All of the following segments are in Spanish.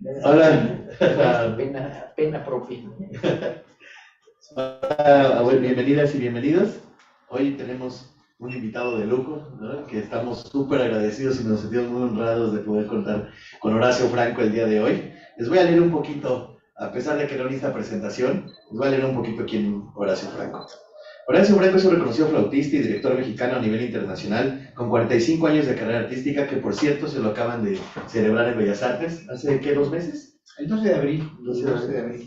Hola. Pena propia. Bueno, bienvenidas y bienvenidos. Hoy tenemos un invitado de lujo, ¿no? Que estamos súper agradecidos y nos sentimos muy honrados de poder contar con Horacio Franco el día de hoy. Les voy a leer un poquito, a pesar de que no necesita presentación, les voy a leer un poquito quién es Horacio Franco. Horacio Franco es un reconocido flautista y director mexicano a nivel internacional, con 45 años de carrera artística, que por cierto se lo acaban de celebrar en Bellas Artes, ¿hace qué, 2 meses? El 12 de abril. 12 de abril.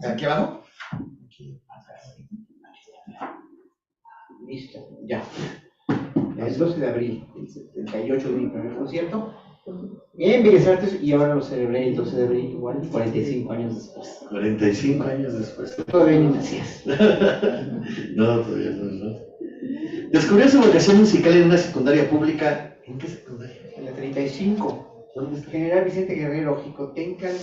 ¿Aquí abajo? Listo, ya. El 12 de abril, el 78 de mi primer concierto en Bellas Artes, y ahora lo celebré el 12 de abril, igual, 45 años después. 45 años después. Todavía ni nacías. No, todavía no. Descubrió su vocación musical en una secundaria pública. ¿En qué secundaria? En la 35. ¿Dónde está? General Vicente Guerrero, Jicotencal,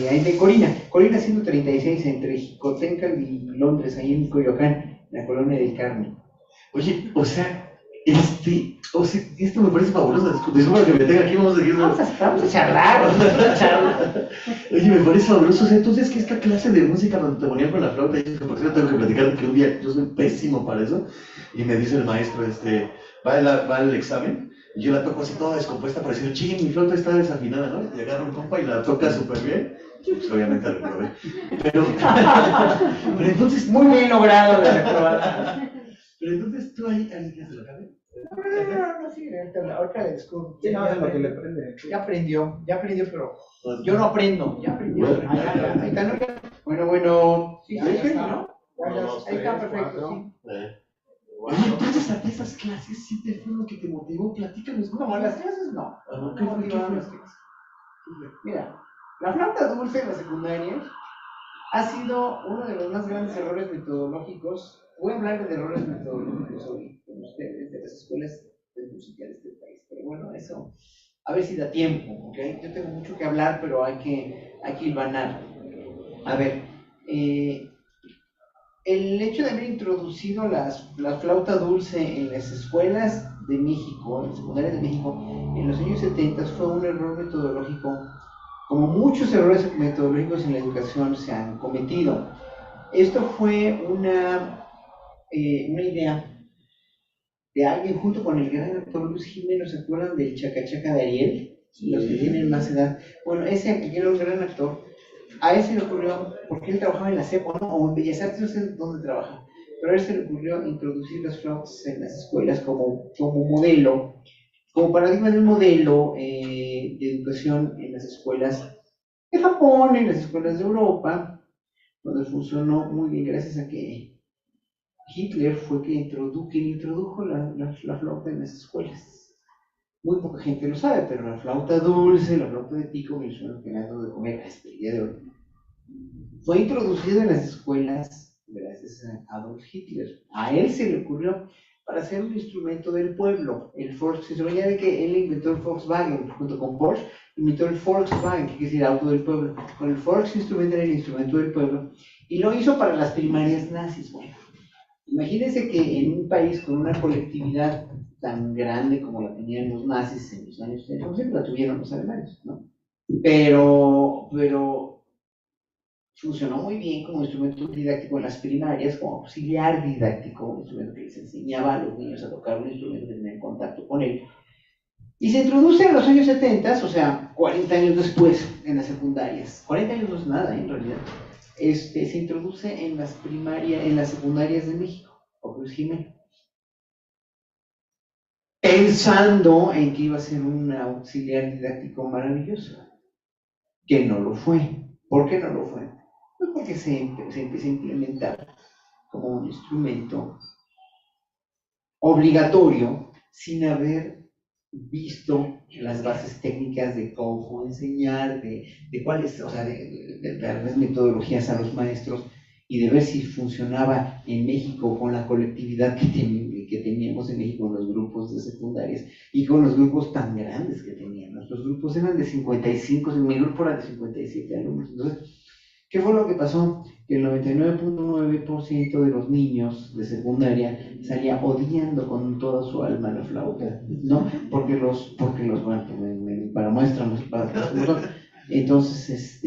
ahí de Colina 136, entre Jicotencal y Londres, ahí en Coyoacán, en la colonia del Carmen. Oye, o sea, esto me parece fabuloso. Disculpa que me tenga aquí, vamos a charlar. Oye, me parece fabuloso. O sea, entonces, que esta clase de música donde te ponían con la flauta, y por cierto tengo que platicar que un día yo soy pésimo para eso, y me dice el maestro, va al examen, y yo la toco así toda descompuesta para decir, ching, mi flauta está desafinada, ¿no? Y agarro un compa y la toca súper bien. Pues obviamente la reprobé. Pero entonces. Muy bien logrado la reprobada. Pero entonces tú ahí, ¿alguien se lo cabe? No, sí, ahorita le descubro. Sí, no, es lo que le prende. Ya aprendió, pero yo no aprendo, ya aprendió. Ahí está, ¿no? Bueno, sí, ya está, ¿no? Ahí está, perfecto, sí. Oye, entonces a esas clases sí te fue lo que te motivó, platícanos. No, las clases no. ¿Qué fue? Las clases? Mira, la flauta dulce en la secundaria ha sido uno de los más grandes errores metodológicos. Voy a hablar de errores metodológicos hoy con ustedes de las escuelas musicales del país, pero bueno, eso a ver si da tiempo, ¿ok? Yo tengo mucho que hablar, pero hay que hilvanar. A ver, el hecho de haber introducido la flauta dulce en las escuelas de México, en las secundarias de México, en los años 70 fue un error metodológico, como muchos errores metodológicos en la educación se han cometido. Esto fue una idea de alguien junto con el gran actor Luis Jiménez. ¿Se acuerdan del Chaca Chaca de Ariel? Los que tienen más edad. Bueno, ese que era un gran actor, a él se le ocurrió, porque él trabajaba en la CEP, o en Bellas Artes, no sé dónde trabaja, pero a él se le ocurrió introducir las flautas en las escuelas como modelo, como paradigma de un modelo de educación en las escuelas de Japón, en las escuelas de Europa, donde funcionó muy bien gracias a que Hitler fue quien introdujo la flauta en las escuelas. Muy poca gente lo sabe, pero la flauta dulce, la flauta de pico, me suena que me ha dado de comer hasta el día de hoy, fue introducido en las escuelas gracias a Adolf Hitler. A él se le ocurrió para hacer un instrumento del pueblo, el Volkswagen. Ya ve que él inventó el Volkswagen junto con Porsche, inventó el Volkswagen, que quiere decir auto del pueblo. Con el Volksinstrument era el instrumento del pueblo, y lo hizo para las primarias nazis. Bueno, imagínense que en un país con una colectividad tan grande como la tenían los nazis en los años 30, como siempre la tuvieron los alemanes, ¿no? Pero funcionó muy bien como instrumento didáctico en las primarias, como auxiliar didáctico, un instrumento que les enseñaba a los niños a tocar un instrumento que tenían contacto con él. Y se introduce en los años 70, o sea, 40 años después, en las secundarias. 40 años no es nada, en realidad. Se introduce en las secundarias de México, por Luis Jiménez. Pensando en que iba a ser un auxiliar didáctico maravilloso, que no lo fue. ¿Por qué no lo fue? Pues porque se empieza a implementar como un instrumento obligatorio sin haber visto las bases técnicas de cómo enseñar, de cuáles, o sea, de darles metodologías a los maestros y de ver si funcionaba en México con la colectividad que teníamos en México, con los grupos de secundarias y con los grupos tan grandes que teníamos. Los grupos eran de 55, mi grupo era de 57 alumnos. Entonces, ¿qué fue lo que pasó? Que el 99.9% de los niños de secundaria salía odiando con toda su alma la flauta, ¿no? Porque bueno, para muestra, Entonces,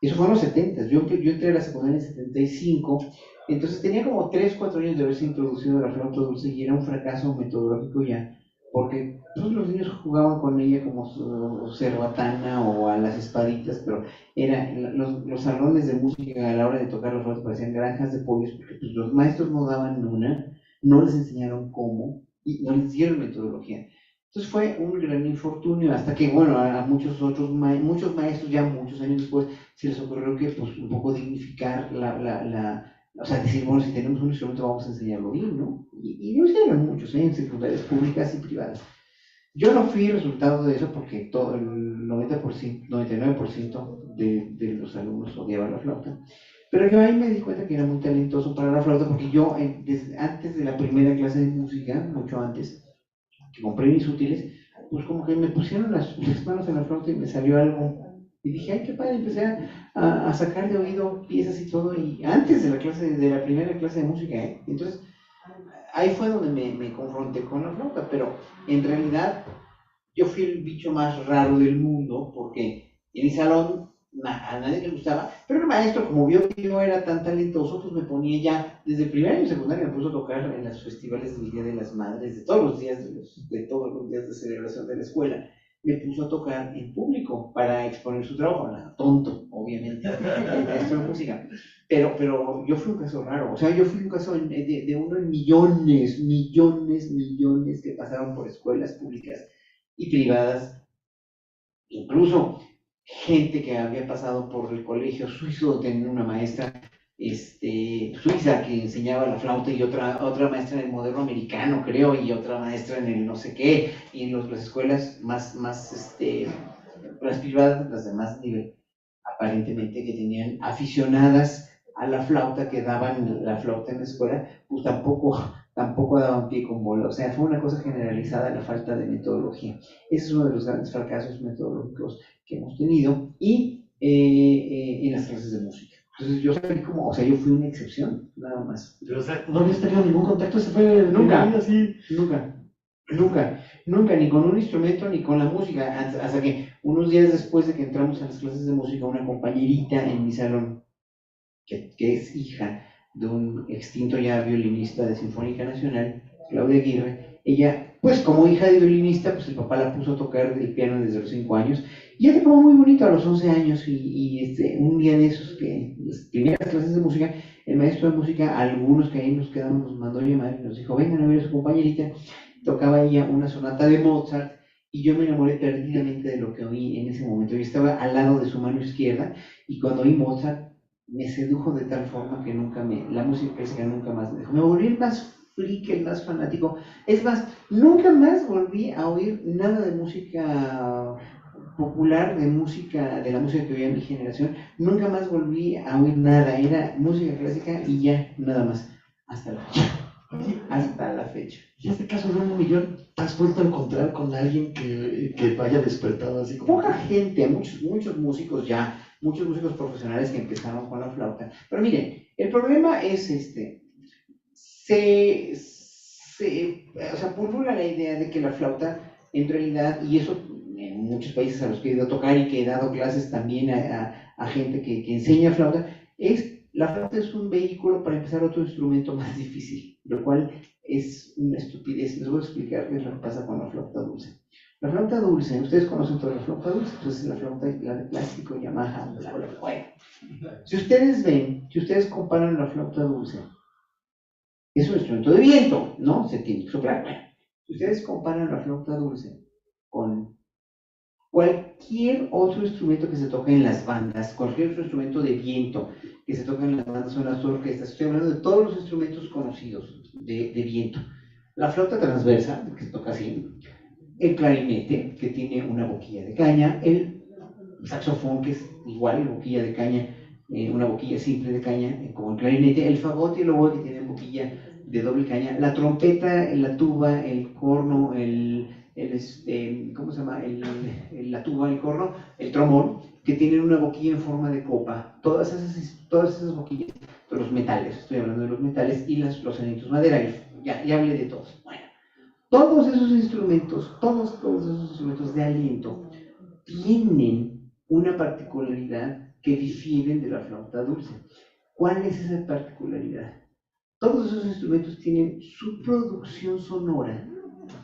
eso fue en los 70. Yo entré a la secundaria en 75, entonces tenía como 3, 4 años de haberse introducido la flauta dulce y era un fracaso metodológico ya, porque todos los niños jugaban con ella como cerbatana o a las espaditas, pero los salones de música a la hora de tocar la flauta parecían granjas de pollos, porque pues, los maestros no daban una, no les enseñaron cómo y no les dieron metodología. Entonces fue un gran infortunio hasta que, bueno, a muchos maestros ya muchos años después se les ocurrió que, pues, un poco dignificar o sea, decir, bueno, si tenemos un instrumento vamos a enseñarlo bien, ¿no? Y lo hicieron muchos, en secundarias públicas y privadas. Yo no fui resultado de eso porque todo el 90%, 99% de los alumnos odiaban la flauta. Pero yo ahí me di cuenta que era muy talentoso para la flauta porque yo, antes de la primera clase de música, mucho antes, que compré mis útiles, pues como que me pusieron las manos en la flauta y me salió algo. Y dije, ay, qué padre, empecé a sacar de oído piezas y todo, y antes de la primera clase de música, ¿eh? Entonces, ahí fue donde me confronté con la flauta, pero en realidad yo fui el bicho más raro del mundo, porque en mi salón a nadie le gustaba, pero el maestro, como vio que yo era tan talentoso, pues me ponía ya, desde el primer año secundario me puso a tocar en los festivales del Día de las Madres, de todos los días, de todos los días de celebración de la escuela, me puso a tocar en público para exponer su trabajo, nada, tonto, obviamente, el maestro de música. Pero yo fui un caso raro, o sea, yo fui un caso de uno en millones que pasaron por escuelas públicas y privadas, incluso gente que había pasado por el colegio suizo, tenía una maestra suiza que enseñaba la flauta y otra maestra en el moderno americano, creo, y otra maestra en el no sé qué, y en las escuelas las privadas, las de más nivel, aparentemente que tenían aficionadas a la flauta, que daban la flauta en la escuela, pues tampoco daban pie con bola. O sea, fue una cosa generalizada la falta de metodología. Ese es uno de los grandes fracasos metodológicos que hemos tenido y en las clases de música. Entonces yo salí como, o sea, yo fui una excepción, nada más. Pero, o sea, no habías tenido ningún contacto, se fue nunca, así. Nunca, ni con un instrumento ni con la música, hasta que unos días después de que entramos a las clases de música, una compañerita en mi salón, que es hija de un extinto ya violinista de Sinfónica Nacional, Claudia Aguirre, ella, pues como hija de violinista, pues el papá la puso a tocar el piano desde los 5 años, y ella tocó muy bonito a los 11 años, y un día de esos, que las primeras clases de música, el maestro de música, algunos que ahí nos quedamos, nos mandó llamar y nos dijo, vengan a ver a su compañerita. Tocaba ella una sonata de Mozart, y yo me enamoré perdidamente de lo que oí en ese momento. Yo estaba al lado de su mano izquierda, y cuando oí Mozart, me sedujo de tal forma que la música clásica nunca más me dejó. Me volví el más freak, el más fanático. Es más, nunca más volví a oír nada de música popular, de la música que oía mi generación. Nunca más volví a oír nada. Era música clásica y ya, nada más. Hasta la fecha. Hasta la fecha. Y este caso de 1 millón, ¿te has vuelto a encontrar con alguien que vaya despertado así como? Poca gente, muchos músicos ya, muchos músicos profesionales que empezaron con la flauta. Pero miren, el problema es o sea, pulula la idea de que la flauta, en realidad, y eso en muchos países a los que he ido a tocar y que he dado clases también a gente que enseña flauta, la flauta es un vehículo para empezar otro instrumento más difícil, lo cual es una estupidez. Les voy a explicar qué es lo que pasa con la flauta dulce. La flauta dulce, ustedes conocen toda la flauta dulce, entonces la flauta de plástico, Yamaha, bla, bla, bla. Bueno, si ustedes comparan la flauta dulce, es un instrumento de viento, ¿no? Se tiene que soplar. Bueno, si ustedes comparan la flauta dulce con cualquier otro instrumento que se toque en las bandas, cualquier otro instrumento de viento que se toque en las bandas o en las orquestas, estoy hablando de todos los instrumentos conocidos de viento. La flauta transversa, que se toca así, el clarinete, que tiene una boquilla de caña, el saxofón, que es igual, boquilla de caña, una boquilla simple de caña, como el clarinete, el fagot y el oboe, que tienen boquilla de doble caña, la trompeta, la tuba, el corno, ¿cómo se llama? La tuba, el corno, el trombón, que tienen una boquilla en forma de copa. Todas esas boquillas, de los metales, estoy hablando de los metales, y los anillos madereros. Ya hablé de todos. Bueno, todos esos instrumentos de aliento tienen una particularidad que difieren de la flauta dulce. ¿Cuál es esa particularidad? Todos esos instrumentos tienen su producción sonora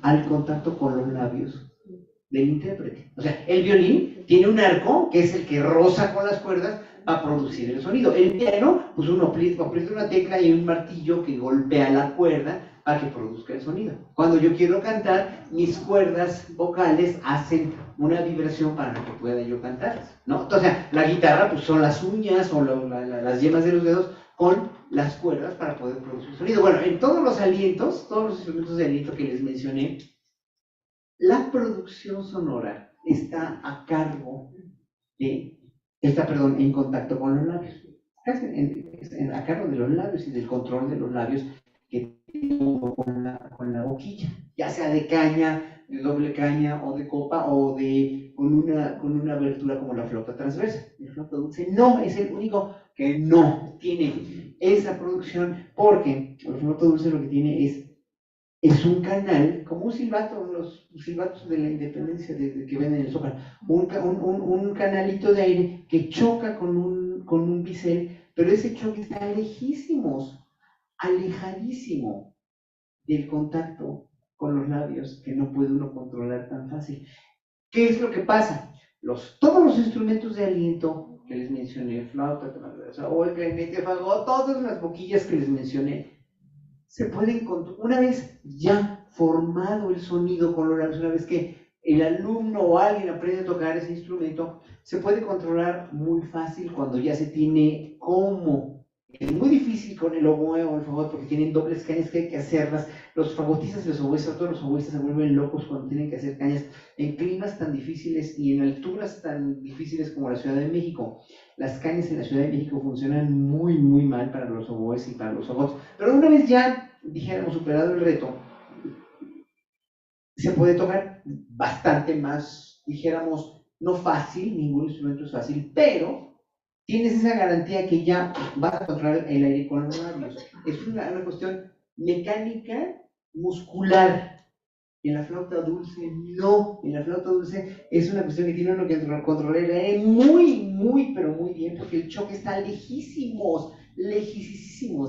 al contacto con los labios del intérprete. O sea, el violín tiene un arco que es el que roza con las cuerdas para producir el sonido. El piano, pues uno aprieta una tecla y hay un martillo que golpea la cuerda para que produzca el sonido. Cuando yo quiero cantar, mis cuerdas vocales hacen una vibración para que pueda yo cantar, ¿no? Entonces, la guitarra, pues son las uñas o las yemas de los dedos con las cuerdas para poder producir sonido. Bueno, en todos los alientos, todos los instrumentos de aliento que les mencioné, la producción sonora está a cargo en contacto con los labios. A cargo de los labios y del control de los labios que tengo con la boquilla, ya sea de caña, de doble caña o de copa o con una abertura como la flauta transversa. La flauta dulce no es el único que no tiene esa producción, porque la flauta dulce lo que tiene es un canal, como un silbato, los silbatos de la independencia que ven en el Zócalo, un canalito de aire que choca con un bisel, pero ese choque está lejísimos, alejadísimo del contacto con los labios, que no puede uno controlar tan fácil. ¿Qué es lo que pasa? Todos los instrumentos de aliento que les mencioné, flauta, o el clarinete, fagot, todas las boquillas que les mencioné, se pueden controlar. Una vez ya formado el sonido con los labios, una vez que el alumno o alguien aprende a tocar ese instrumento, se puede controlar muy fácil cuando ya se tiene cómo. Es muy difícil con el oboe o el fagot porque tienen dobles cañas que hay que hacerlas. Los fagotistas y los oboístas, todos los oboístas se vuelven locos cuando tienen que hacer cañas en climas tan difíciles y en alturas tan difíciles como la Ciudad de México. Las cañas en la Ciudad de México funcionan muy, muy mal para los oboes y para los fagots. Pero una vez ya, dijéramos, superado el reto, se puede tocar bastante más, dijéramos, no fácil, ningún instrumento es fácil, pero tienes esa garantía que ya vas a controlar el aire con los labios. Es una cuestión mecánica, muscular. En la flauta dulce, no. En la flauta dulce es una cuestión que tiene uno que controlar el aire muy, muy, pero muy bien, porque el choque está lejísimos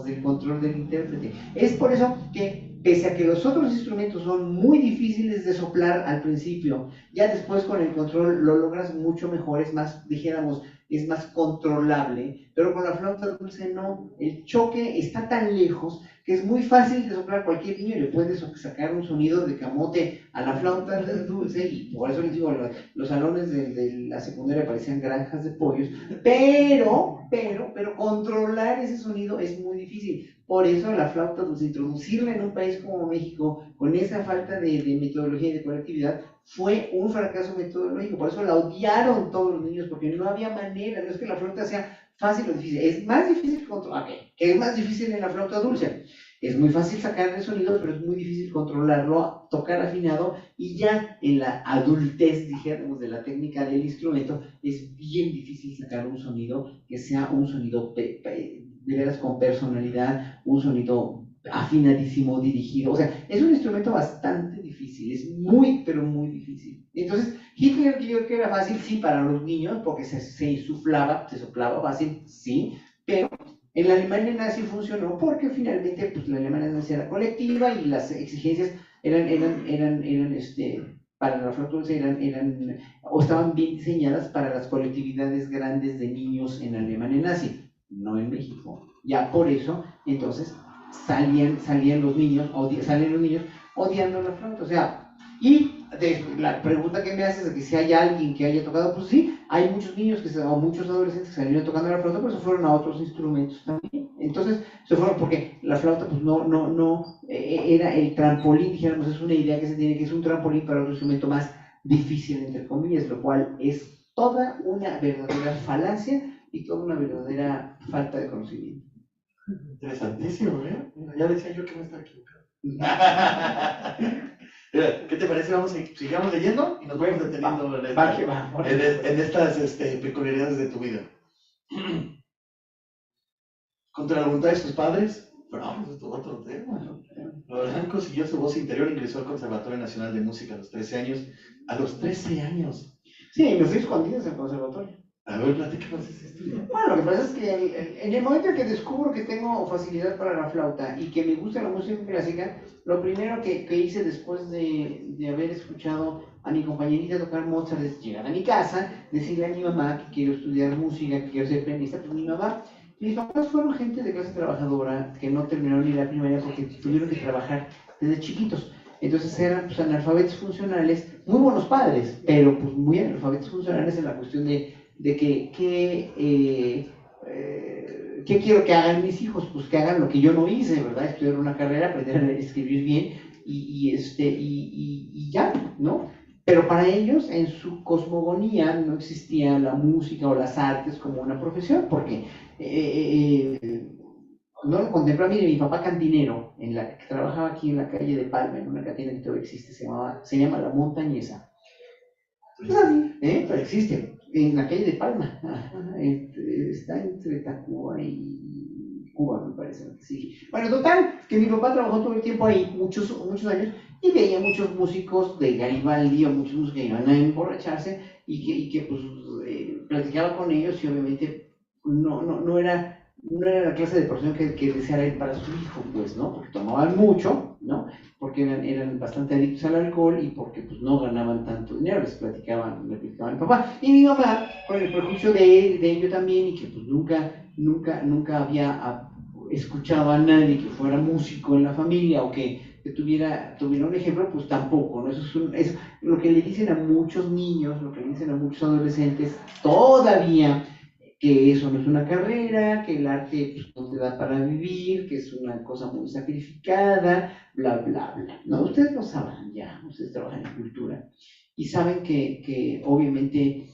del control del intérprete. Es por eso que, pese a que los otros instrumentos son muy difíciles de soplar al principio, ya después con el control lo logras mucho mejor, es más, dijéramos, es más controlable, pero con la flauta dulce no. El choque está tan lejos que es muy fácil de soplar. Cualquier niño le puede sacar un sonido de camote a la flauta dulce, y por eso les digo, los salones de la secundaria parecían granjas de pollos, pero controlar ese sonido es muy difícil. Por eso la flauta dulce, introducirla en un país como México, con esa falta de metodología y de conectividad, fue un fracaso metodológico. Por eso la odiaron todos los niños, porque no había manera. No es que la flauta sea fácil o difícil, es más difícil controlar. ¿Qué es más difícil en la flauta dulce? Es muy fácil sacar el sonido, pero es muy difícil controlarlo, tocar afinado, y ya en la adultez, dijéramos, de la técnica del instrumento, es bien difícil sacar un sonido que sea un sonido de veras con personalidad, un sonido afinadísimo, dirigido. O sea, es un instrumento bastante difícil, es muy, pero muy difícil. Entonces, Hitler creyó que era fácil, sí, para los niños, porque se insuflaba, se soplaba fácil, sí, pero en la Alemania nazi funcionó porque finalmente pues, la Alemania nazi era colectiva y las exigencias para la flauta dulce o estaban bien diseñadas para las colectividades grandes de niños en la Alemania nazi, no en México. Ya por eso, entonces, salían los niños odiando la flauta. O sea, y la pregunta que me haces de que si hay alguien que haya tocado, pues sí, hay muchos niños o muchos adolescentes que salieron tocando la flauta, pero se fueron a otros instrumentos también. Entonces, se fueron porque la flauta pues no era el trampolín, dijéramos, es una idea que se tiene, que es un trampolín para otro instrumento más difícil, entre comillas, lo cual es toda una verdadera falacia y toda una verdadera falta de conocimiento. Interesantísimo, ¿eh? Ya decía yo que no estaba equivocado. ¿Qué te parece? Sigamos leyendo y nos vamos deteniendo en estas peculiaridades de tu vida. Contra la voluntad de sus padres, pero eso es otro tema. Loran consiguió su voz interior e ingresó al Conservatorio Nacional de Música a los 13 años. A los 13 años. Sí, me fui escondido en el conservatorio. A ver, platícanos esa historia. Bueno, lo que pasa es que en el momento en que descubro que tengo facilidad para la flauta y que me gusta la música clásica, lo primero que hice después de haber escuchado a mi compañerita tocar Mozart es llegar a mi casa, decirle a mi mamá que quiero estudiar música, que quiero ser pianista, pues mi mamá, mis papás fueron gente de clase trabajadora que no terminaron ni la primaria porque tuvieron que trabajar desde chiquitos. Entonces eran pues, analfabetos funcionales, muy buenos padres, pero pues muy analfabetos funcionales en la cuestión de ¿qué quiero que hagan mis hijos? Pues que hagan lo que yo no hice, ¿verdad? Estudiar una carrera, aprender a leer y escribir bien y ya, ¿no? Pero para ellos, en su cosmogonía, no existía la música o las artes como una profesión, porque no lo contempla. Mire, mi papá cantinero, que trabajaba aquí en la calle de Palma, en una cantina que todavía existe, se llama La Montañesa. Pero existe, en la calle de Palma, está entre Tacuba y Cuba, me parece que sí. Bueno, total, que mi papá trabajó todo el tiempo ahí, muchos años, y veía muchos músicos de Garibaldi o muchos músicos que iban a emborracharse y que pues platicaba con ellos y obviamente no era la clase de profesión que deseara él para su hijo, pues, ¿no? Porque tomaban mucho, ¿no? Porque eran bastante adictos al alcohol y porque pues no ganaban tanto dinero, le platicaban a mi papá. Y mi mamá, con el prejuicio de ello también, y que pues nunca había escuchado a nadie que fuera músico en la familia o que tuviera un ejemplo, pues tampoco, ¿no? Eso es lo que le dicen a muchos niños, lo que le dicen a muchos adolescentes, todavía que eso no es una carrera, que el arte pues, no te da para vivir, que es una cosa muy sacrificada, bla, bla, bla. No, ustedes lo saben ya, ustedes trabajan en cultura y saben que obviamente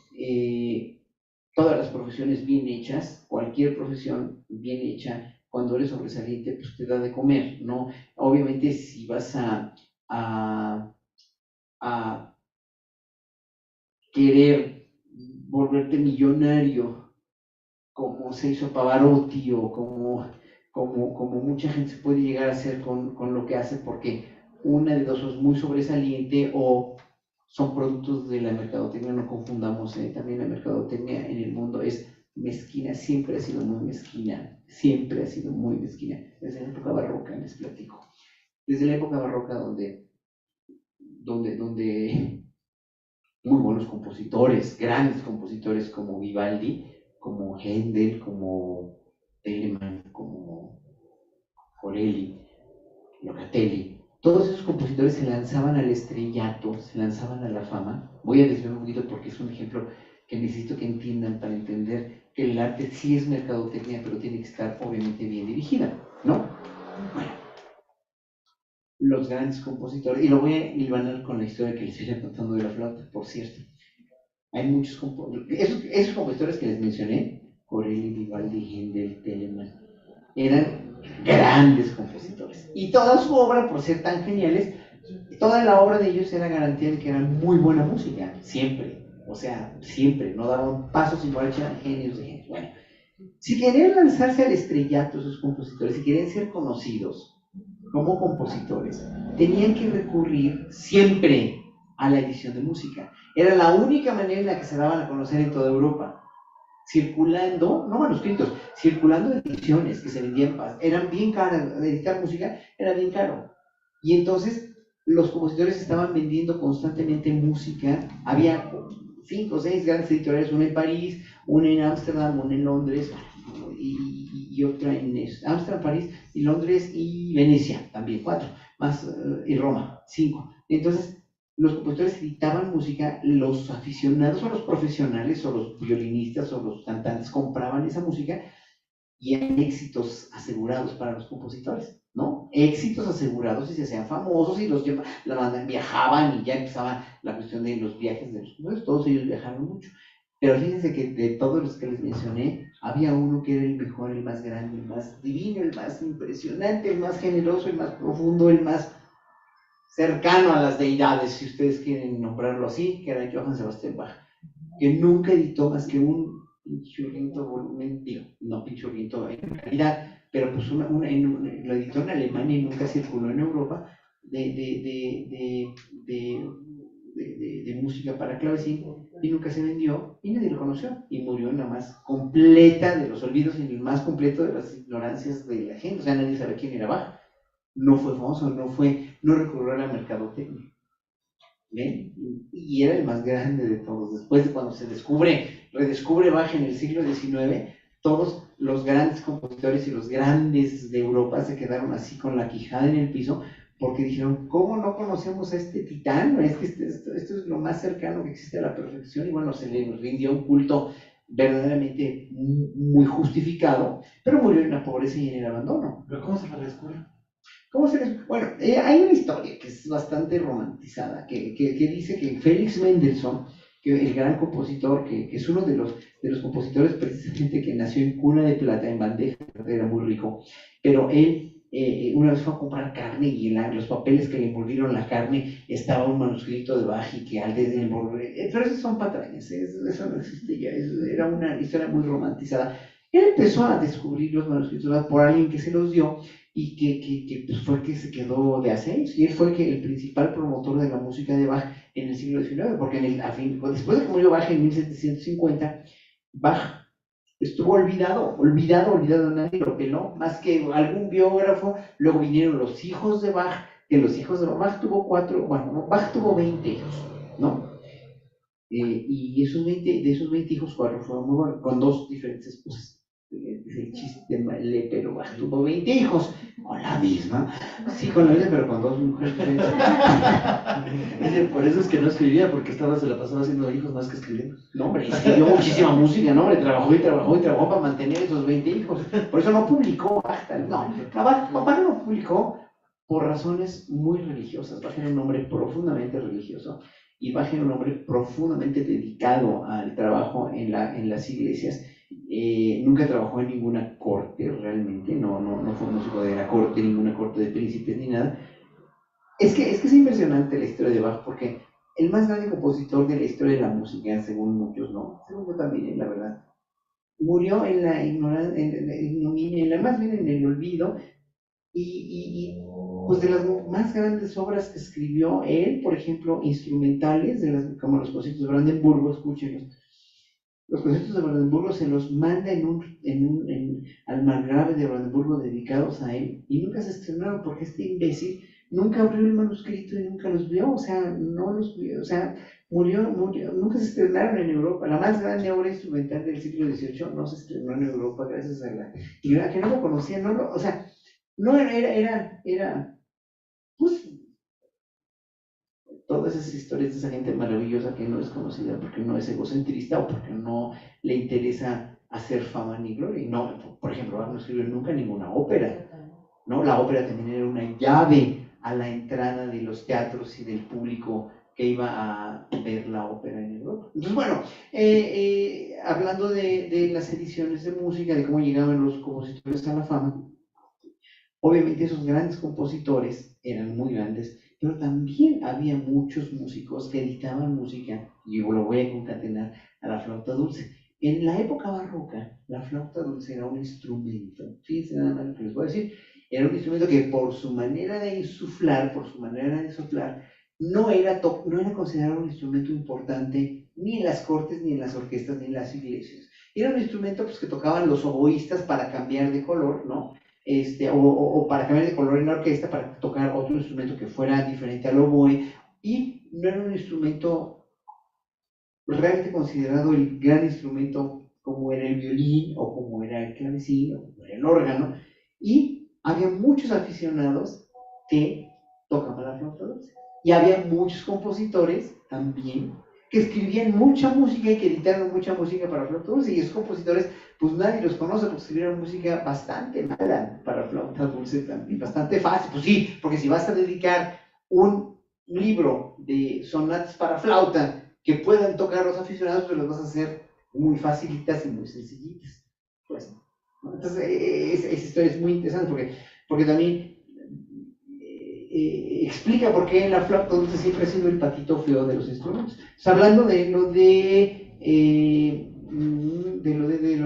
todas las profesiones bien hechas, cualquier profesión bien hecha, cuando eres sobresaliente, pues te da de comer, ¿no? Obviamente si vas a querer volverte millonario como se hizo Pavarotti o como mucha gente se puede llegar a hacer con lo que hace, porque una de dos es muy sobresaliente o son productos de la mercadotecnia. No confundamos, también la mercadotecnia en el mundo es mezquina, siempre ha sido muy mezquina, siempre ha sido muy mezquina, desde la época barroca les platico, desde la época barroca donde muy buenos compositores, grandes compositores como Vivaldi, como Händel, como Telemann, como Corelli, Locatelli. Todos esos compositores se lanzaban al estrellato, se lanzaban a la fama. Voy a desviar un poquito porque es un ejemplo que necesito que entiendan para entender que el arte sí es mercadotecnia, pero tiene que estar obviamente bien dirigida, ¿no? Bueno, los grandes compositores, y lo voy a hilvanar con la historia que les estoy contando de la flauta, por cierto. Hay muchos compositores, esos compositores que les mencioné, Corelli, Vivaldi, Händel, Telemann, eran grandes compositores. Y toda su obra, por ser tan geniales, toda la obra de ellos era garantía de que eran muy buena música, siempre. O sea, siempre, no daban pasos sin igual, eran genios de genios. Bueno, si querían lanzarse al estrellato esos compositores, si querían ser conocidos como compositores, tenían que recurrir siempre a la edición de música. Era la única manera en la que se daban a conocer en toda Europa. Circulando, no manuscritos, circulando ediciones que se vendían, eran bien caras, editar música era bien caro. Y entonces los compositores estaban vendiendo constantemente música. Había 5 o 6 grandes editoriales, una en París, una en Ámsterdam, una en Londres y otra en Ámsterdam, París y Londres y Venecia, también 4, más y Roma, 5. Entonces los compositores editaban música, los aficionados o los profesionales o los violinistas o los cantantes compraban esa música y eran éxitos asegurados para los compositores, ¿no? Éxitos asegurados y se hacían famosos y la banda viajaban y ya empezaba la cuestión de los viajes de los compositores, todos ellos viajaron mucho. Pero fíjense que de todos los que les mencioné, había uno que era el mejor, el más grande, el más divino, el más impresionante, el más generoso, el más profundo, el más cercano a las deidades, si ustedes quieren nombrarlo así, que era Johann Sebastian Bach, que nunca editó más que un pinchurriento volumen, no pinchurriento en realidad, pero pues lo editó en Alemania y nunca circuló en Europa, de música para clavecín, y nunca se vendió y nadie lo conoció y murió en la más completa de los olvidos y en el más completo de las ignorancias de la gente. O sea, nadie sabe quién era Bach. No fue famoso, no recurrió a la mercadotecnia. ¿Ven? Y era el más grande de todos. Después de cuando se redescubre Bach en el siglo XIX, todos los grandes compositores y los grandes de Europa se quedaron así con la quijada en el piso porque dijeron, ¿cómo no conocemos a este titán? Es que esto es lo más cercano que existe a la perfección y bueno, se le rindió un culto verdaderamente muy justificado, pero murió en la pobreza y en el abandono. ¿Pero cómo se la redescubrió? ¿Cómo se les...? Bueno, hay una historia que es bastante romantizada, que dice que Félix Mendelssohn, que el gran compositor, que es uno de los compositores precisamente que nació en cuna de plata, en bandeja, era muy rico, pero él una vez fue a comprar carne y en los papeles que le envolvieron la carne estaba un manuscrito de Bach y que al desenvolver... pero esos son patrañas, eso no existe ya, era una historia muy romantizada. Él empezó a descubrir los manuscritos de Bach por alguien que se los dio y que pues fue el que se quedó de hacer, y él fue el principal promotor de la música de Bach en el siglo XIX, porque después de que murió Bach en 1750, Bach estuvo olvidado, nadie lo peló, más que algún biógrafo. Luego vinieron los hijos de Bach, Bach tuvo Bach tuvo 20 hijos, ¿no? Y de esos 20 hijos, 4 fueron muy buenos, con 2 diferentes esposas. Es el chiste malé, pero Bach tuvo 20 hijos, con la misma, sí, con la misma, pero con 2 mujeres diferentes. Por eso es que no escribía, porque se la pasaba haciendo hijos más que escribiendo. No, hombre, escribió muchísima música, no, hombre, trabajó para mantener esos 20 hijos. Por eso no publicó Bach, Bach no publicó por razones muy religiosas. Bach era un hombre profundamente religioso y Bach era un hombre profundamente dedicado al trabajo en las iglesias. Nunca trabajó en ninguna corte realmente, no fue músico de la corte, ninguna corte de príncipes ni nada. Es que es impresionante la historia de Bach porque el más grande compositor de la historia de la música, según muchos, ¿no? Según yo también, la verdad, murió en la ignominia, más bien en el olvido, y pues de las más grandes obras que escribió él, por ejemplo, instrumentales, como los conciertos de Brandenburgo, escúchenlos. Los conciertos de Brandenburgo se los manda al margrave de Brandenburgo dedicados a él, y nunca se estrenaron porque este imbécil nunca abrió el manuscrito y nunca los vio, o sea, no los vio, o sea, murió, nunca se estrenaron en Europa. La más grande obra instrumental del siglo XVIII no se estrenó en Europa gracias a y que no lo conocía, o sea, no era, pues, todas esas historias de esa gente maravillosa que no es conocida porque no es egocentrista o porque no le interesa hacer fama ni gloria. Y no, por ejemplo, Bach no escribió nunca ninguna ópera, ¿no? La ópera también era una llave a la entrada de los teatros y del público que iba a ver la ópera en Europa. Entonces, bueno, hablando de las ediciones de música, de cómo llegaban los compositores a la fama, obviamente esos grandes compositores eran muy grandes, pero también había muchos músicos que editaban música, y yo lo voy a concatenar a la flauta dulce. En la época barroca, la flauta dulce era un instrumento, fíjense nada más lo que les voy a decir, era un instrumento que por su manera de insuflar, por su manera de soplar, no era considerado un instrumento importante ni en las cortes, ni en las orquestas, ni en las iglesias. Era un instrumento pues, que tocaban los oboístas para cambiar de color, ¿no? O para cambiar de color en la orquesta, para tocar otro instrumento que fuera diferente al oboe, y no era un instrumento realmente considerado el gran instrumento como era el violín, o como era el clavecín, o como era el órgano, y había muchos aficionados que tocaban la flauta dulce. Y había muchos compositores también que escribían mucha música y que editaron mucha música para flauta dulce, y esos compositores pues nadie los conoce porque escribieron música bastante mala para flauta dulce también, bastante fácil. Pues sí, porque si vas a dedicar un libro de sonatas para flauta que puedan tocar los aficionados, pues los vas a hacer muy facilitas y muy sencillitas. Pues, ¿no? Entonces, esa historia es muy interesante porque también explica por qué la flauta dulce siempre ha sido el patito feo de los instrumentos. Está hablando de lo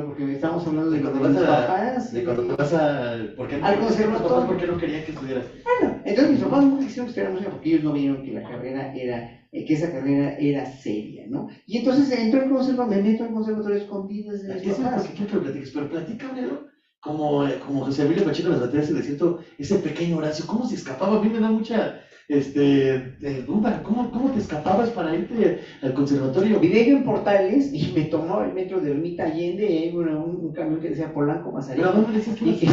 porque estamos hablando de cuando vas a papás. De cuando te vas al conservatorio. ¿Por qué no querían que estudiaras? Bueno, entonces mis papás nunca quisieron estudiar música porque ellos no vieron que la carrera era, que esa carrera era seria, ¿no? Y entonces entro al conservatorio, me meto al conservatorio escondido desde mis papás. ¿Por qué quiero que lo platiques? Pero platícame, ¿no? Como José Emilio Pacheco en las baterías del desierto, ese pequeño Horacio, ¿cómo se escapaba? A mí me da mucha duda, ¿cómo te escapabas para irte al conservatorio? Vivía yo en Portales y me tomaba el metro de Ermita Allende y hay un camión que decía Polanco Mazarín. ¿Pero dónde decías que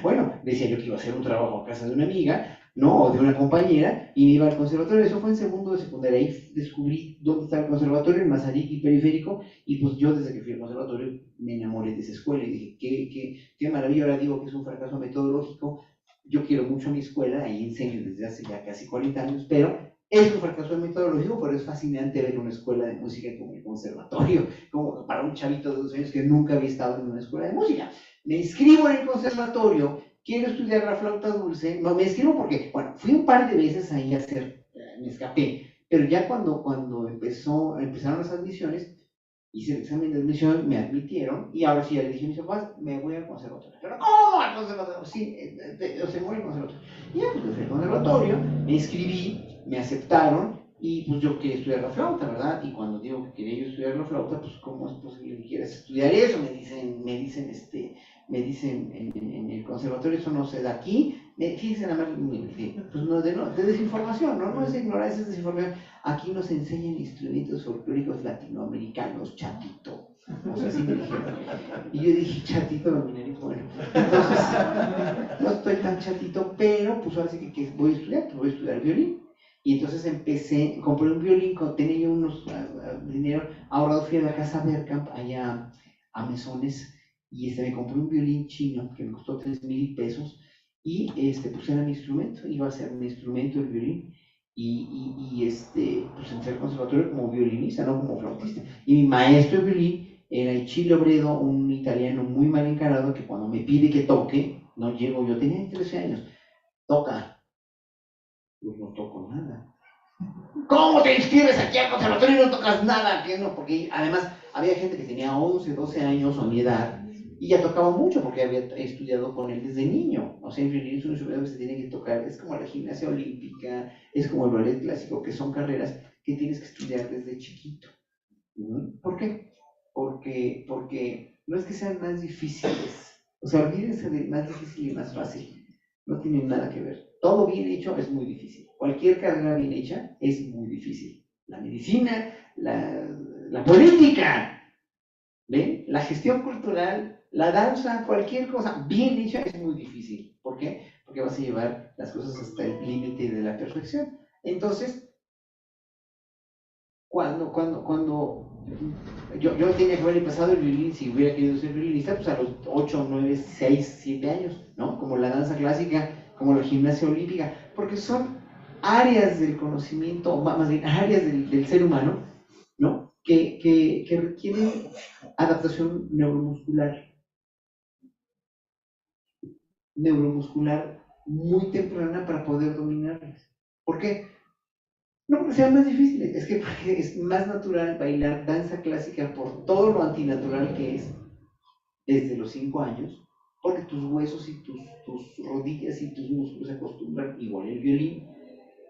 bueno, decía yo que iba a hacer un trabajo a casa de una amiga, ¿no? O de una compañera, y me iba al conservatorio. Eso fue en segundo de secundaria. Ahí descubrí dónde estaba el conservatorio, en Mazarik y Periférico, y pues yo desde que fui al conservatorio me enamoré de esa escuela y dije, qué maravilla. Ahora digo que es un fracaso metodológico. Yo quiero mucho mi escuela, ahí enseño desde hace ya casi 40 años, pero es un fracaso metodológico, pero es fascinante ver una escuela de música como el conservatorio, como para un chavito de 12 años que nunca había estado en una escuela de música. Me inscribo en el conservatorio, quiero estudiar la flauta dulce, no, me inscribo porque, bueno, fui un par de veces ahí a hacer, me escapé, pero ya cuando empezaron las admisiones, hice el examen de admisión, me admitieron, y ahora sí ya le dije a mis papás, me voy al conservatorio. Pero, ¿cómo al conservatorio? Sí, se muere el conservatorio. Y ya, pues, fui al conservatorio, me inscribí, me aceptaron, y pues yo quería estudiar la flauta, ¿verdad? Y cuando digo que quería yo estudiar la flauta, pues ¿cómo es posible que quieras estudiar eso? Me dicen en el conservatorio, eso no se da aquí. Fíjense nada más, pues no, de desinformación, ¿no? No es ignorancia, es desinformación. Aquí nos enseñan instrumentos folclóricos latinoamericanos, chatito. O sea, así me dijeron. Y yo dije, chatito, bueno. Entonces, no estoy tan chatito, pero pues ahora sí que voy a estudiar violín. Y entonces compré un violín, tenía yo unos dinero ahorrado, fui a la casa Bergkamp, allá a Mesones, y me compré un violín chino que me costó 3,000 pesos, y pues era mi instrumento, iba a ser mi instrumento el violín, y pues entré al conservatorio como violinista, no como flautista. Y mi maestro de violín era Icilio Bredo, un italiano muy mal encarado, que cuando me pide que toque, no llego, yo tenía 13 años, toca. Pues no toco nada. ¿Cómo te inscribes aquí al conservatorio y no tocas nada? ¿Qué no? Porque además había gente que tenía 11, 12 años a mi edad y ya tocaba mucho porque había estudiado con él desde niño. O sea, el violín es un instrumento que se tiene que tocar, es como la gimnasia olímpica, es como el ballet clásico, que son carreras que tienes que estudiar desde chiquito. ¿Por qué? Porque no es que sean más difíciles, o sea, olvídense de más difícil y más fácil. No tienen nada que ver. Todo bien hecho es muy difícil. Cualquier carrera bien hecha es muy difícil. La medicina, la política, ¿ven? La gestión cultural, la danza, cualquier cosa bien hecha es muy difícil. ¿Por qué? Porque vas a llevar las cosas hasta el límite de la perfección. Entonces, cuando yo tenía que haber empezado el violín, si hubiera querido ser violinista, pues a los 8, 9, 6, 7 años, ¿no? Como la danza clásica, como la gimnasia olímpica, porque son áreas del conocimiento, más bien áreas del ser humano, ¿no? Que requieren adaptación neuromuscular muy temprana para poder dominarlas. ¿Por qué? No porque sean más difíciles, es que porque es más natural bailar danza clásica por todo lo antinatural que es desde los 5 años, porque tus huesos y tus rodillas y tus músculos se acostumbran, igual el violín,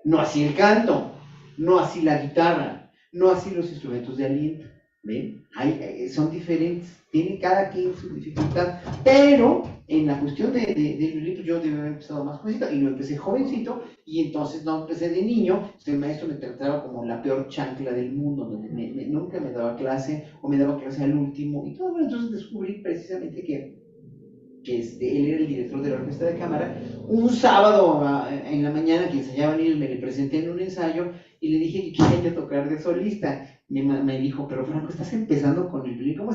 no así el canto, no así la guitarra, no así los instrumentos de aliento. ¿Ven? Son diferentes, tiene cada quien su dificultad, pero en la cuestión del violín, yo debí haber empezado más jovencito, y no empecé jovencito, y entonces no empecé de niño. El maestro me trataba como la peor chancla del mundo, nunca me daba clase, o me daba clase al último, y todo. Bueno, entonces descubrí precisamente que él era el director de la orquesta de cámara. Un sábado en la mañana que ensayaban ellos, me le presenté en un ensayo y le dije que quería tocar de solista. Me dijo, pero Franco, estás empezando con el violín, ¿cómo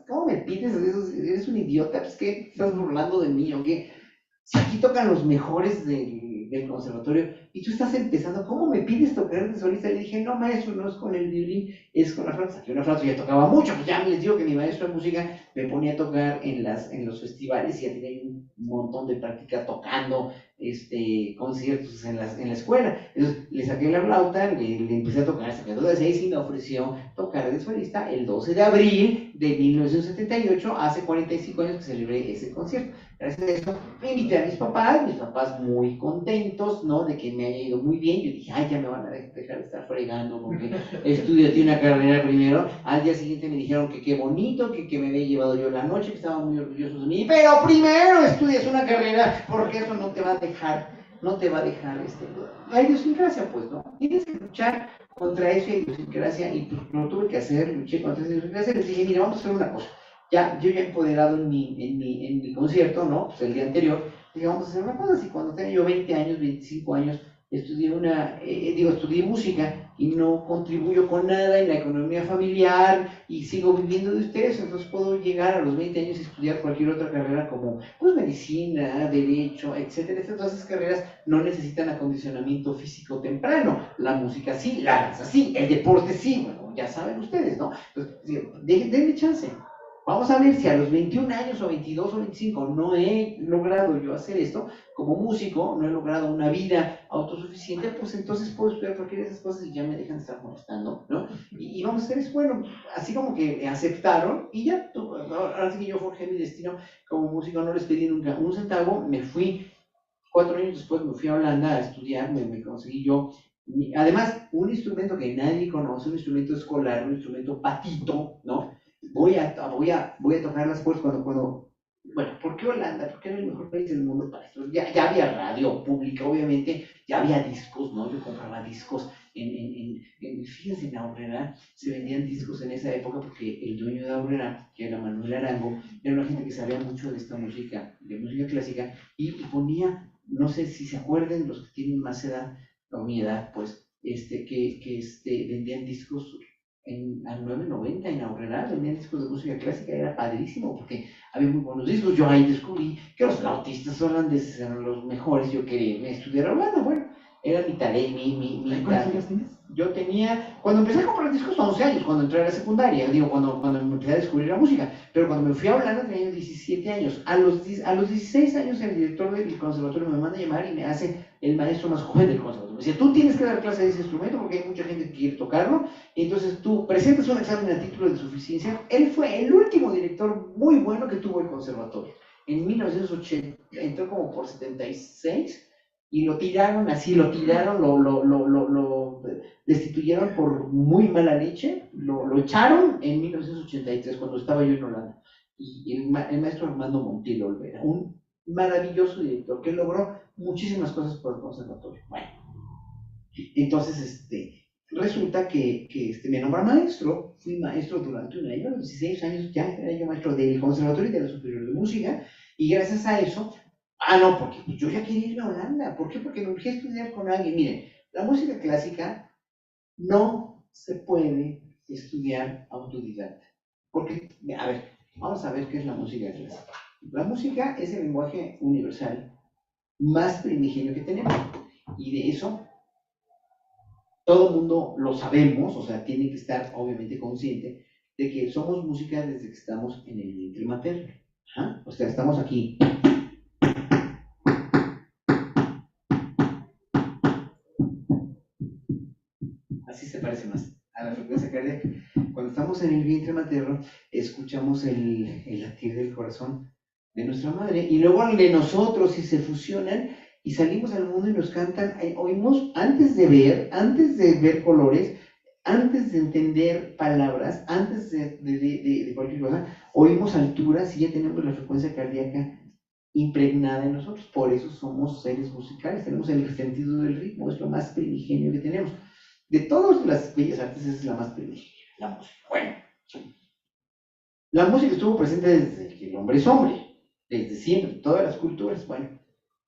¿cómo me pides eso? ¿Eres un idiota? Pues, ¿qué? ¿Estás burlando de mí o qué? Si aquí tocan los mejores del conservatorio y tú estás empezando, ¿cómo me pides tocar de solista? Le dije, no, maestro, no es con el violín, es con la flauta. Saqué una flauta, ya tocaba mucho, pues ya les digo que mi maestro de música me ponía a tocar en los festivales y ya tenía un montón de práctica tocando conciertos en la escuela. Entonces le saqué la flauta, le empecé a tocar hasta que de 6 y me ofreció tocar de solista el 12 de abril de 1978, hace 45 años que celebré ese concierto. Gracias a eso me invité a mis papás muy contentos, ¿no? De que me haya ido muy bien. Yo dije, ay, ya me van a dejar de estar fregando porque estudié una carrera primero. Al día siguiente me dijeron que qué bonito, que me había llevado yo la noche, que estaban muy orgullosos de mí. Pero primero estudias una carrera porque eso no te va a dejar la idiosincrasia, pues, ¿no? Tienes que luchar contra esa idiosincrasia y pues lo tuve que hacer, luché contra esa idiosincrasia y les dije, mira, vamos a hacer una cosa. Yo ya empoderado en mi concierto, ¿no? Pues el día anterior, dije, vamos a hacer una cosa, así cuando tenía yo 20 años, 25 años, estudié música y no contribuyo con nada en la economía familiar y sigo viviendo de ustedes, entonces puedo llegar a los 20 años y estudiar cualquier otra carrera como pues medicina, derecho, etcétera. Todas esas carreras no necesitan acondicionamiento físico temprano, la música sí, la danza sí, el deporte sí, bueno, ya saben ustedes, ¿no? Entonces, denme chance. Vamos a ver si a los 21 años o 22 o 25 no he logrado yo hacer esto, como músico, no he logrado una vida autosuficiente, pues entonces puedo estudiar cualquiera de esas cosas y ya me dejan de estar molestando, ¿no? Y vamos a hacer eso, bueno, así como que aceptaron y ya, ahora sí que yo forjé mi destino como músico, no les pedí nunca un centavo, me fui, 4 años después me fui a Holanda a estudiar, me conseguí yo, además, un instrumento que nadie conoce, un instrumento escolar, un instrumento patito, ¿no? Voy a tocar las puertas bueno, ¿por qué Holanda? Porque era el mejor país del mundo para esto. Ya había radio pública, obviamente, ya había discos, ¿no? Yo compraba discos fíjense, en Aurrera se vendían discos en esa época porque el dueño de Aurrera, que era Manuel Arango, era una gente que sabía mucho de esta música, de música clásica, y ponía, no sé si se acuerdan, los que tienen más edad, o mi edad, pues, que vendían discos al 9.90 en Aurrera, vendían discos de música clásica, era padrísimo porque había muy buenos discos. Yo ahí descubrí que los flautistas holandeses eran los mejores. Yo quería estudiar hablando, bueno, era mi tarea, ¿Cuántos años tienes? Yo tenía, cuando empecé a comprar discos, 11 años, cuando entré a la secundaria, cuando me empecé a descubrir la música, pero cuando me fui a Holanda tenía 17 años. A los 16 años el director del conservatorio me manda a llamar y me hace el maestro más joven del conservatorio. Me decía, tú tienes que dar clase de ese instrumento porque hay mucha gente que quiere tocarlo, y entonces tú presentas un examen a título de suficiencia. Él fue el último director muy bueno que tuvo el conservatorio. En 1980, entró como por 76, y lo tiraron, lo destituyeron por muy mala leche, lo echaron en 1983 cuando estaba yo en Holanda. Y el maestro Armando Montiel Olvera, un maravilloso director que logró muchísimas cosas por el conservatorio. Bueno, entonces resulta que me nombra maestro, fui maestro durante un año, a los 16 años ya era yo maestro del Conservatorio y de la Superior de Música, y gracias a eso, no, porque pues yo ya quería ir a Holanda. ¿Por qué? Porque me urgía estudiar con alguien. Miren, la música clásica no se puede estudiar autodidacta. Porque, a ver, vamos a ver qué es la música clásica. La música es el lenguaje universal más primigenio que tenemos. Y de eso todo el mundo lo sabemos, o sea, tiene que estar obviamente consciente de que somos música desde que estamos en el vientre materno. O sea, estamos aquí. Así se parece más a la frecuencia cardíaca. Cuando estamos en el vientre materno, escuchamos el latir del corazón de nuestra madre y luego el de nosotros, y se fusionan y salimos al mundo y nos cantan. Oímos antes de ver colores, antes de entender palabras, antes de cualquier cosa, oímos alturas y ya tenemos la frecuencia cardíaca impregnada en nosotros. Por eso somos seres musicales, tenemos el sentido del ritmo, es lo más primigenio que tenemos. De todas las bellas artes, esa es la más primigenia, la música. Bueno, la música estuvo presente desde que el hombre es hombre, desde siempre, todas las culturas. Bueno,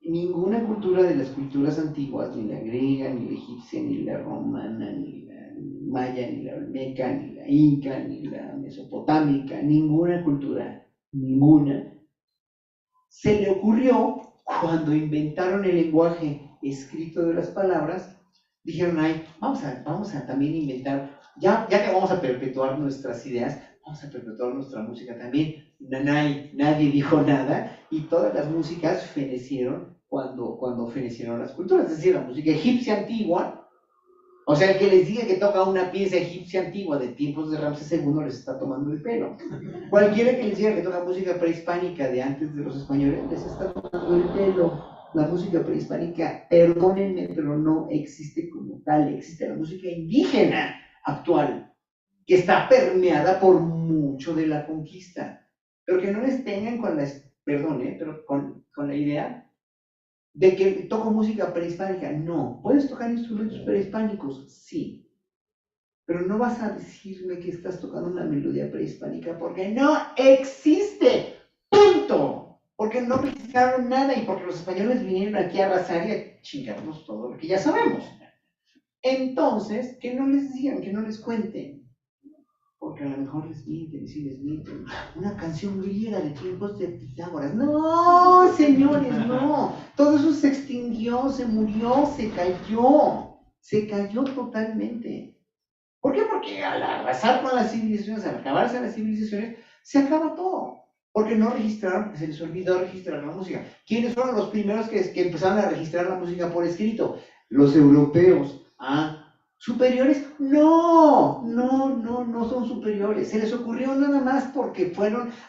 ninguna cultura de las culturas antiguas, ni la griega, ni la egipcia, ni la romana, ni la maya, ni la olmeca, ni la inca, ni la mesopotámica, ninguna cultura, se le ocurrió cuando inventaron el lenguaje escrito de las palabras. Dijeron, vamos a también inventar, ya que vamos a perpetuar nuestras ideas, vamos a perpetuar nuestra música también. Nadie dijo nada y todas las músicas fenecieron cuando fenecieron las culturas, es decir, la música egipcia antigua. O sea, el que les diga que toca una pieza egipcia antigua de tiempos de Ramsés II les está tomando el pelo. Cualquiera que les diga que toca música prehispánica de antes de los españoles les está tomando el pelo. La música prehispánica, perdónenme, pero no existe como tal. Existe la música indígena actual, que está permeada por mucho de la conquista. Pero que no les tengan con la, pero con la idea de que toco música prehispánica. No, puedes tocar instrumentos prehispánicos, sí, pero no vas a decirme que estás tocando una melodía prehispánica porque no existe, punto. Porque no registraron nada y porque los españoles vinieron aquí a arrasar y a chingarnos todo lo que ya sabemos. Entonces, que no les digan, que no les cuenten, porque a lo mejor les mienten, y si les mienten, una canción griega de tiempos de Pitágoras. No, señores, no. Todo eso se extinguió, se murió, se cayó totalmente. ¿Por qué? Porque al arrasar con las civilizaciones, al acabarse las civilizaciones, se acaba todo. Porque no registraron, porque se les olvidó registrar la música. ¿Quiénes fueron los primeros que empezaron a registrar la música por escrito? Los europeos. ¿Superiores? No son superiores. Se les ocurrió nada más porque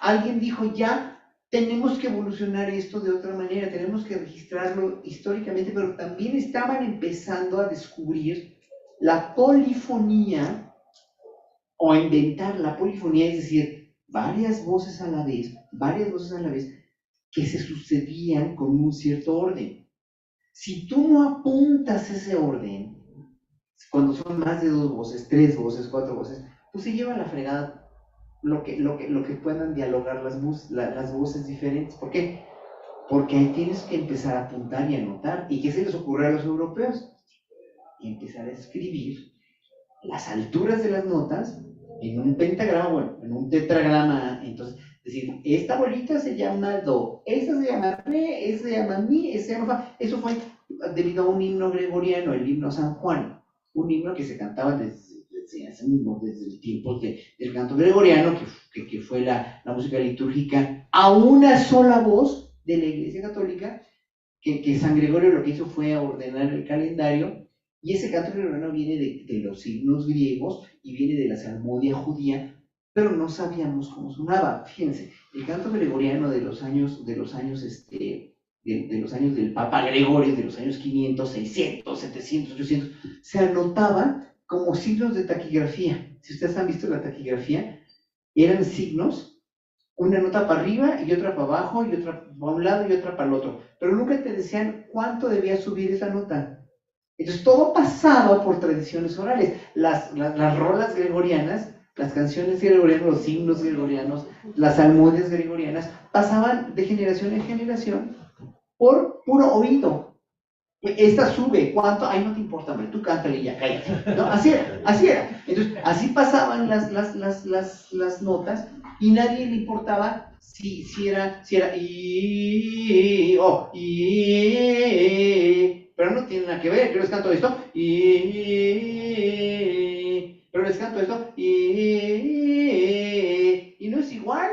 alguien dijo ya, tenemos que evolucionar esto de otra manera, tenemos que registrarlo históricamente, pero también estaban empezando a descubrir la polifonía o a inventar la polifonía, es decir, varias voces a la vez, que se sucedían con un cierto orden. Si tú no apuntas ese orden, cuando son más de 2 voces, 3 voces, 4 voces, pues se lleva a la fregada lo que puedan dialogar las voces diferentes. ¿Por qué? Porque ahí tienes que empezar a apuntar y anotar. ¿Y qué se les ocurre a los europeos? Empezar a escribir las alturas de las notas en un pentagrama, en un tetragrama. Entonces, decir, esta bolita se llama do, esta se llama re, esta se llama mi, esta se llama fa. Eso fue debido a un himno gregoriano, el himno San Juan, un himno que se cantaba desde el tiempo del canto gregoriano, que fue la música litúrgica a una sola voz de la Iglesia Católica, que San Gregorio lo que hizo fue ordenar el calendario. Y ese canto gregoriano viene de los signos griegos y viene de la salmodia judía, pero no sabíamos cómo sonaba. Fíjense, el canto gregoriano de los años del Papa Gregorio, de los años 500, 600, 700, 800, se anotaba como signos de taquigrafía. Si ustedes han visto la taquigrafía, eran signos, una nota para arriba y otra para abajo, y otra para un lado y otra para el otro, pero nunca te decían cuánto debía subir esa nota. Entonces todo pasaba por tradiciones orales. Las rolas gregorianas, las canciones gregorianas, los himnos gregorianos, las salmodias gregorianas, pasaban de generación en generación por puro oído. Esta sube, ¿cuánto? Ay, no te importa, hombre, tú cántale y ya, cállate. ¿No? Así era. Entonces, así pasaban las notas y nadie le importaba si era i, o i, pero no tiene nada que ver. Yo les canto esto pero les canto esto y no es igual,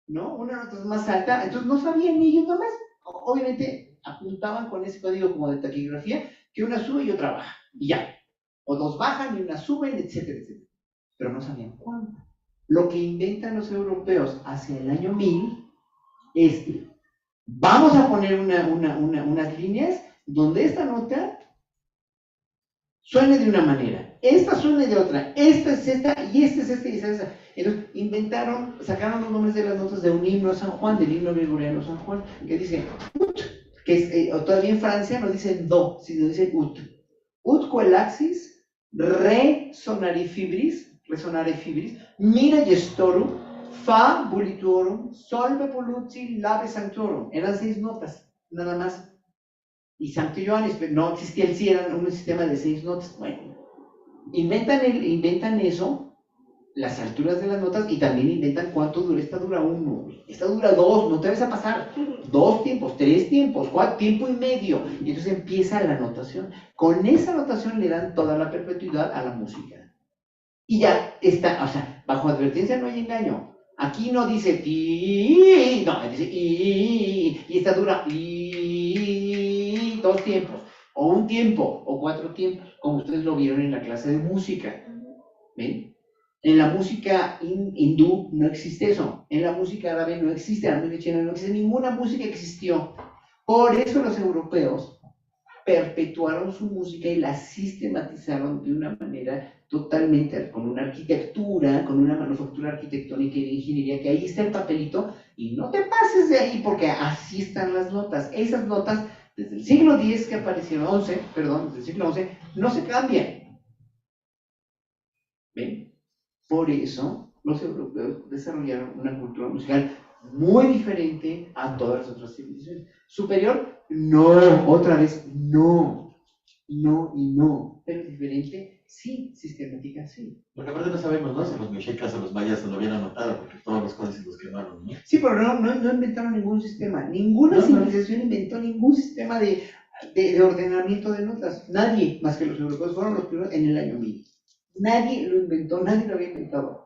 ¿no? Una nota es más alta, entonces no sabían ni ellos nomás. Obviamente apuntaban con ese código como de taquigrafía, que una sube y otra baja, y ya. O dos bajan y una suben, etcétera, etcétera. Pero no sabían cuándo. Lo que inventan los europeos hacia el año 1000 es, vamos a poner unas líneas donde esta nota suene de una manera, esta suene de otra, esta es esta, y esta es esta, y esta es esta. Entonces sacaron los nombres de las notas de un himno a San Juan, del himno gregoriano San Juan, que dice ut, que es, todavía en Francia no dicen do, sino dicen ut. Ut coelaxis, re sonare fibris, mi gestorum, fa bulitorum, sol bepoluzzi, lave sanctorum. Eran 6 notas, nada más. Y Santo Ioannis, no existía el sí, era un sistema de 6 notas. Bueno, inventan eso, las alturas de las notas, y también inventan cuánto dura. Esta dura 1, esta dura 2, no te vas a pasar 2 tiempos, 3 tiempos, 4 tiempo y medio. Y entonces empieza la notación. Con esa notación le dan toda la perpetuidad a la música. Y ya está, o sea, bajo advertencia no hay engaño. Aquí no dice ti, no, dice y esta dura 2 tiempos, o un tiempo, o 4 tiempos, como ustedes lo vieron en la clase de música. ¿Ven? En la música hindú no existe eso, en la música árabe no existe, en la música china no existe, ninguna música existió. Por eso los europeos perpetuaron su música y la sistematizaron de una manera totalmente, con una arquitectura, con una manufactura arquitectónica y de ingeniería, que ahí está el papelito, y no te pases de ahí, porque así están las notas. Esas notas, desde el siglo X que aparecieron, desde el siglo XI, no se cambian. ¿Ven? Por eso los europeos desarrollaron una cultura musical muy diferente a todas las otras civilizaciones. ¿Superior? No, otra vez, no y no, pero diferente, sí, sistemática, sí. Porque aparte no sabemos, ¿no? Si los mexicas o los mayas se lo habían anotado, porque todos los códices los quemaron, ¿no? Sí, pero no inventaron ningún sistema. Ninguna civilización inventó ningún sistema de ordenamiento de notas. Nadie, más que los europeos, fueron los primeros en el año 1000. Nadie lo inventó, nadie lo había inventado.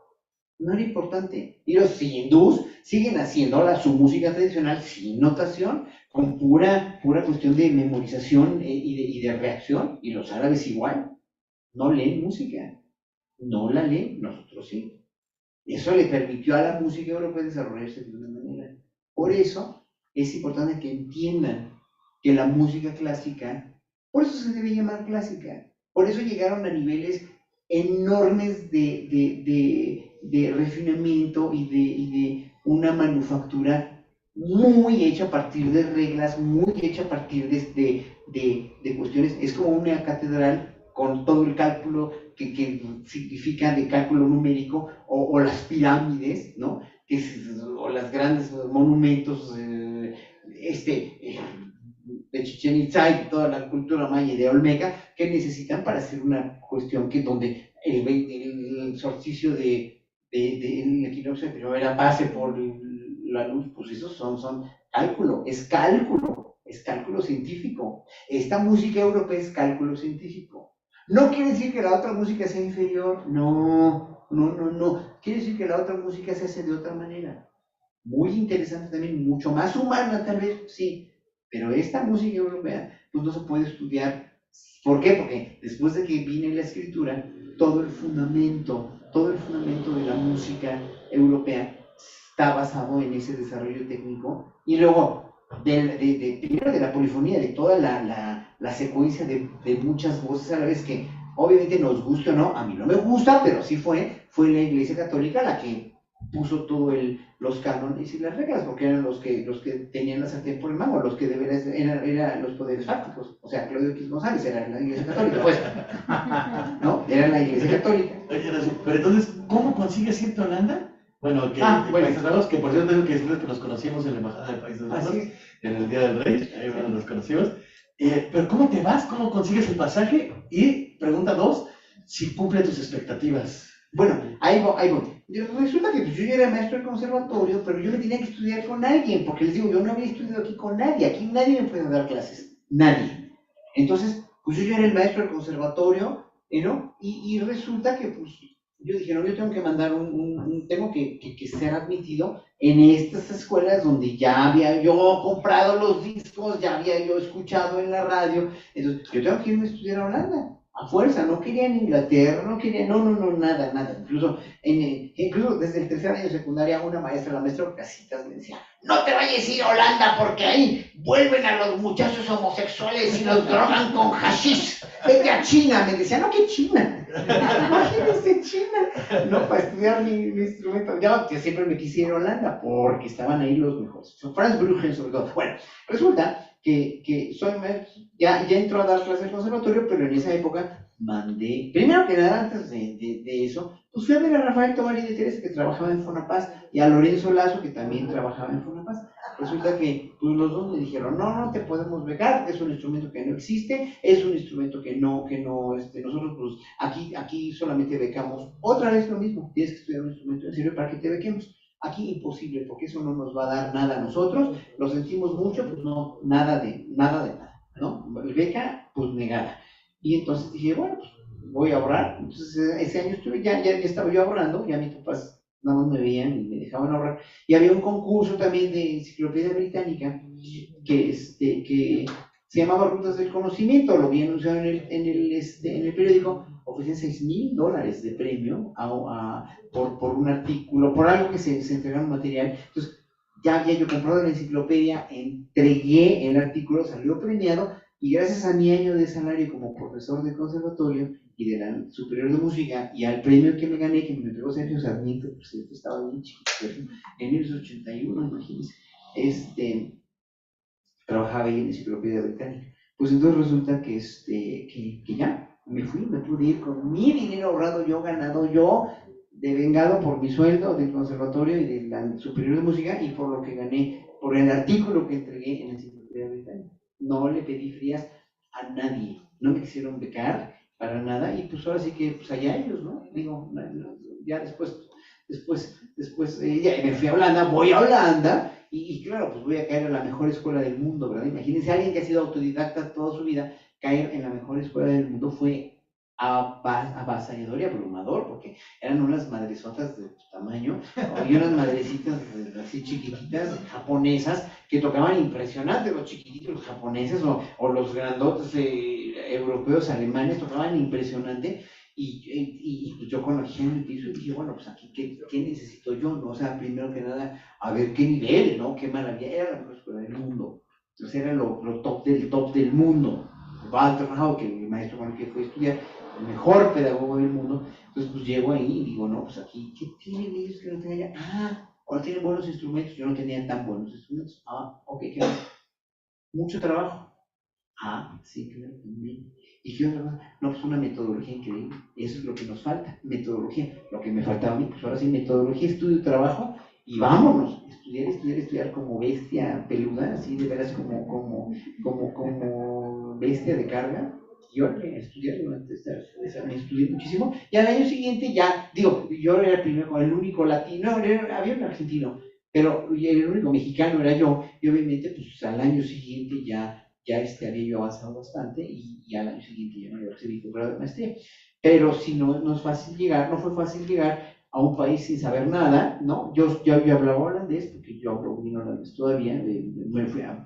No era importante. Y los hindús siguen haciendo su música tradicional sin notación, con pura cuestión de memorización y de reacción. Y los árabes igual. No leen música. No la leen, nosotros sí. Eso le permitió a la música europea desarrollarse de una manera. Por eso es importante que entiendan que la música clásica, por eso se debe llamar clásica. Por eso llegaron a niveles enormes de refinamiento y de una manufactura muy hecha a partir de reglas, muy hecha a partir de cuestiones. Es como una catedral con todo el cálculo que significa de cálculo numérico, o las pirámides, ¿no? O los grandes monumentos de Chichén Itzá y toda la cultura maya y de Olmeca, que necesitan para hacer una cuestión que donde el solsticio del equinoccio de primavera pase por la luz, pues esos son cálculo, es cálculo científico. Esta música europea es cálculo científico. No quiere decir que la otra música sea inferior, no. Quiere decir que la otra música se hace de otra manera. Muy interesante también, mucho más humana tal vez, sí. Pero esta música europea, pues no se puede estudiar. ¿Por qué? Porque después de que viene la escritura, todo el fundamento de la música europea está basado en ese desarrollo técnico. Y luego, primero de la polifonía, de toda la secuencia de muchas voces a la vez, que obviamente nos guste o no, a mí no me gusta, pero sí fue la Iglesia Católica la que puso todo los cánones y las reglas, porque eran los que tenían la sartén por el mango, los que eran los poderes fácticos. O sea, Claudio X González era la Iglesia Católica, pues. ¿No? Era la Iglesia Católica. Pero entonces, ¿cómo consigues irte a Holanda? Bueno, Países Bajos, que por cierto tengo que decirles que nos conocimos en la Embajada de Países Bajos, en el Día del Rey, ahí nos conocimos. Pero ¿cómo te vas? ¿Cómo consigues el pasaje? Y pregunta 2, si cumple tus expectativas. Bueno, ahí voy. Resulta que yo ya era maestro del conservatorio, pero yo me tenía que estudiar con alguien, porque les digo, yo no había estudiado aquí con nadie, aquí nadie me puede dar clases, nadie. Entonces, pues yo ya era el maestro del conservatorio, ¿no? Y resulta que, pues, yo dije, no, yo tengo que mandar tengo que ser admitido en estas escuelas donde ya había yo comprado los discos, ya había yo escuchado en la radio. Entonces, yo tengo que irme a estudiar a Holanda, a fuerza. No quería en Inglaterra, no, nada. Incluso desde el tercer año de secundaria, la maestra Casitas me decía, no te vayas a ir a Holanda porque ahí vuelven a los muchachos homosexuales y los drogan con hashish. Vete a China, me decía, no, ¿qué China? Imagínense China, no, para estudiar mi instrumento. Yo siempre me quise ir a Holanda porque estaban ahí los mejores. Franz Bruggen sobre todo. Bueno, resulta que soy ya entro a dar clases en el conservatorio, pero en esa época mandé, primero que nada, antes de eso, pues fui a ver a Rafael Tovar y de Teresa, que trabajaba en Fonapaz, y a Lorenzo Lazo, que también trabajaba en Fonapaz. Resulta que pues, los dos me dijeron, no te podemos becar, es un instrumento que no existe, es un instrumento que no, nosotros pues aquí solamente becamos. Otra vez lo mismo, tienes que estudiar un instrumento en serio para que te bequemos. Aquí imposible, porque eso no nos va a dar nada a nosotros, lo sentimos mucho, pues no, nada de nada, ¿no? Beca, pues negada. Y entonces dije, bueno, pues voy a ahorrar. Entonces ese año ya estaba yo ahorrando, ya mis papás nada más me veían y me dejaban ahorrar. Y había un concurso también de enciclopedia británica que se llamaba Rutas del Conocimiento, lo vi anunciado en el periódico, ofrecían $6,000 de premio por un artículo, por algo que se entregara un material. Entonces, ya había yo comprado la enciclopedia, entregué el artículo, salió premiado, y gracias a mi año de salario como profesor de conservatorio y de la superior de música, y al premio que me gané, que me entregó Sergio Sarmiento, pues estaba bien chiquito, en 1981, imagínense, trabajaba ahí en la enciclopedia británica. Pues entonces resulta que ya me fui, me pude ir con mi dinero ahorrado, yo ganado, yo devengado por mi sueldo del conservatorio y de la superior de música, y por lo que gané, por el artículo que entregué en la enciclopedia británica. No le pedí frías a nadie, no me quisieron becar para nada, y pues ahora sí que pues allá ellos, ¿no? Digo, ya después ya me fui a Holanda, voy a Holanda, y claro, pues voy a caer en la mejor escuela del mundo, ¿verdad? Imagínense, alguien que ha sido autodidacta toda su vida, caer en la mejor escuela del mundo fue avasallador y abrumador, porque eran unas madresotas de tu tamaño, y unas madrecitas así chiquititas, japonesas, que tocaban impresionante, los chiquititos, los japoneses, o los grandotes europeos, alemanes, tocaban impresionante. Y pues yo conocía en el piso y dije, bueno, pues aquí, ¿qué necesito yo? ¿No? O sea, primero que nada, a ver qué nivel, ¿no? Qué maravilla. Era la mejor escuela del mundo. Entonces era lo top del mundo. Walter Rauch, que el maestro con el que fui a estudiar, el mejor pedagogo del mundo. Entonces, pues llego ahí y digo, no, pues aquí, ¿qué tienen ellos que no tengan allá? Ahora tienen buenos instrumentos. Yo no tenía tan buenos instrumentos. Ok, ¿qué más? Mucho trabajo. Sí, claro, también. ¿Y qué otra cosa? No, pues una metodología increíble. Eso es lo que nos falta, metodología. Lo que me faltaba a mí, pues ahora sí, metodología, estudio, trabajo, y vámonos. Estudiar como bestia peluda, así de veras como bestia de carga. Yo estudié durante me estudié muchísimo. Y al año siguiente ya, digo, yo era el primero, el único latino, había un argentino, pero el único mexicano era yo. Y obviamente, pues al año siguiente ya había yo avanzado bastante, y al año siguiente ya me había recibido un grado de maestría. Pero si no es fácil llegar, no fue fácil llegar a un país sin saber nada, ¿no? Yo hablaba holandés, porque yo hablo bien holandés todavía,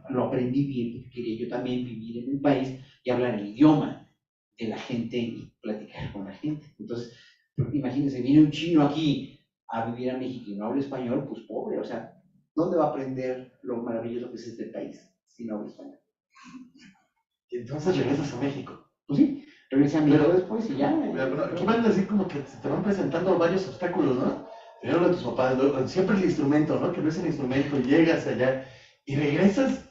lo aprendí bien, porque quería yo también vivir en el país y hablar el idioma de la gente y platicar con la gente. Entonces, imagínense, viene un chino aquí a vivir a México y no habla español, pues pobre, o sea, ¿dónde va a aprender lo maravilloso que es este país si no habla español? Y entonces regresas a México. Pues sí, regresé a México después y ya. Pero aquí van a decir como que se te van presentando varios obstáculos, ¿no? Primero de tus papás, siempre el instrumento, ¿no? Que no es el instrumento, llegas allá y regresas.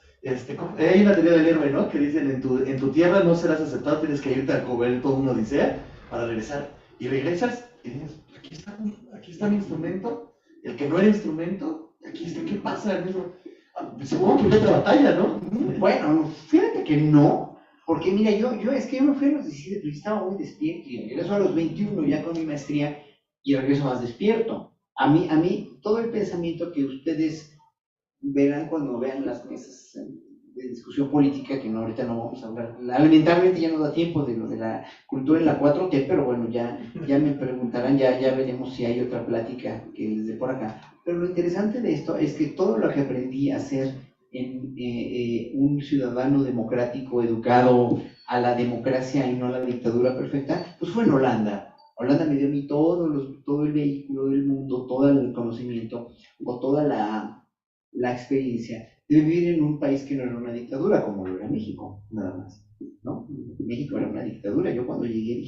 Hay una teoría del héroe, ¿no? Que dicen, en tu tierra no serás aceptado, tienes que irte a comer todo una odisea para regresar. Y regresas y dices, aquí está mi instrumento, el que no era instrumento, aquí está, ¿qué pasa? Supongo que fue otra batalla, ¿no? Bueno, fíjate que no, porque mira, yo es que yo me fui a los 17, pero estaba muy despierto, y regreso a los 21 ya con mi maestría, y regreso más despierto. A mí, todo el pensamiento que ustedes verán cuando vean las mesas de discusión política, que no, ahorita no vamos a hablar, lamentablemente ya no da tiempo de lo de la cultura en la 4T, pero bueno, ya me preguntarán, ya veremos si hay otra plática que desde por acá. Pero lo interesante de esto es que todo lo que aprendí a ser en un ciudadano democrático, educado a la democracia y no a la dictadura perfecta, pues fue en Holanda. Holanda me dio a mí todo el vehículo del mundo, todo el conocimiento, o toda la experiencia de vivir en un país que no era una dictadura, como lo era México, nada más, ¿no? México era una dictadura. Yo cuando llegué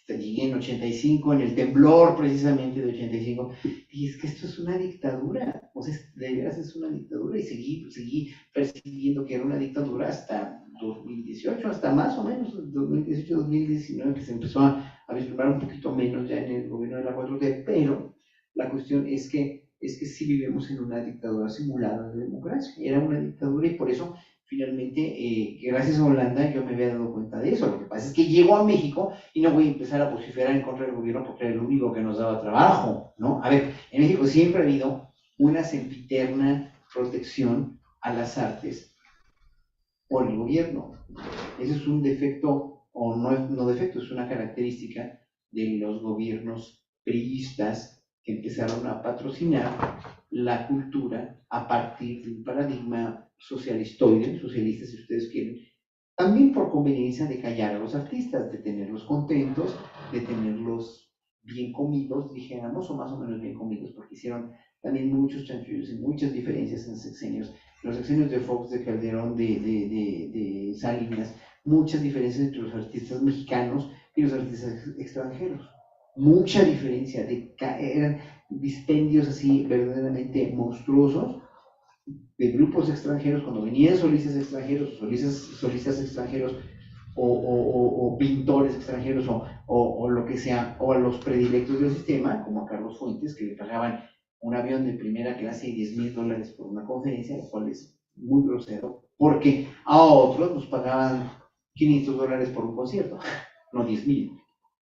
llegué en 85, en el temblor precisamente de 85, dije, es que esto es una dictadura, o sea, de veras es una dictadura, y seguí percibiendo que era una dictadura hasta 2018, hasta más o menos 2018-2019, que se empezó a vislumbrar un poquito menos ya en el gobierno de la 4T, pero la cuestión es que sí vivimos en una dictadura simulada de democracia. Era una dictadura, y por eso finalmente, gracias a Holanda, yo me había dado cuenta de eso. Lo que pasa es que llego a México y no voy a empezar a vociferar en contra del gobierno porque era el único que nos daba trabajo, ¿no? A ver, en México siempre ha habido una sempiterna protección a las artes por el gobierno. Ese es un defecto, o no defecto, es una característica de los gobiernos priistas que empezaron a patrocinar la cultura a partir de un paradigma socialistoide, socialista si ustedes quieren, también por conveniencia de callar a los artistas, de tenerlos contentos, de tenerlos bien comidos, dijéramos, o más o menos bien comidos, porque hicieron también muchos chanchullos y muchas diferencias en sexenios. Los sexenios de Fox, de Calderón, de Salinas, muchas diferencias entre los artistas mexicanos y los artistas extranjeros. Mucha diferencia, eran dispendios así verdaderamente monstruosos de grupos extranjeros, cuando venían solistas extranjeros, solistas extranjeros, o pintores extranjeros, o lo que sea, o a los predilectos del sistema, como a Carlos Fuentes, que le pagaban un avión de primera clase y $10,000 por una conferencia, lo cual es muy grosero, porque a otros nos pagaban $500 por un concierto, no 10,000,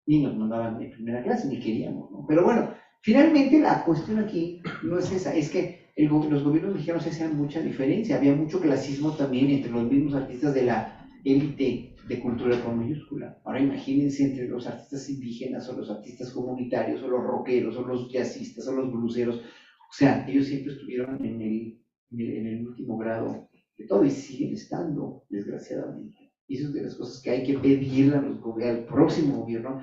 ni nos mandaban de primera clase, ni queríamos, ¿no? Pero bueno, finalmente la cuestión aquí no es esa, es que los gobiernos mexicanos hacían mucha diferencia, había mucho clasismo también entre los mismos artistas de la élite de cultura con mayúscula. Ahora imagínense entre los artistas indígenas, o los artistas comunitarios, o los rockeros, o los jazzistas, o los bluseros. O sea, ellos siempre estuvieron en el último grado de todo y siguen estando, desgraciadamente. Y eso es de las cosas que hay que pedirle al próximo gobierno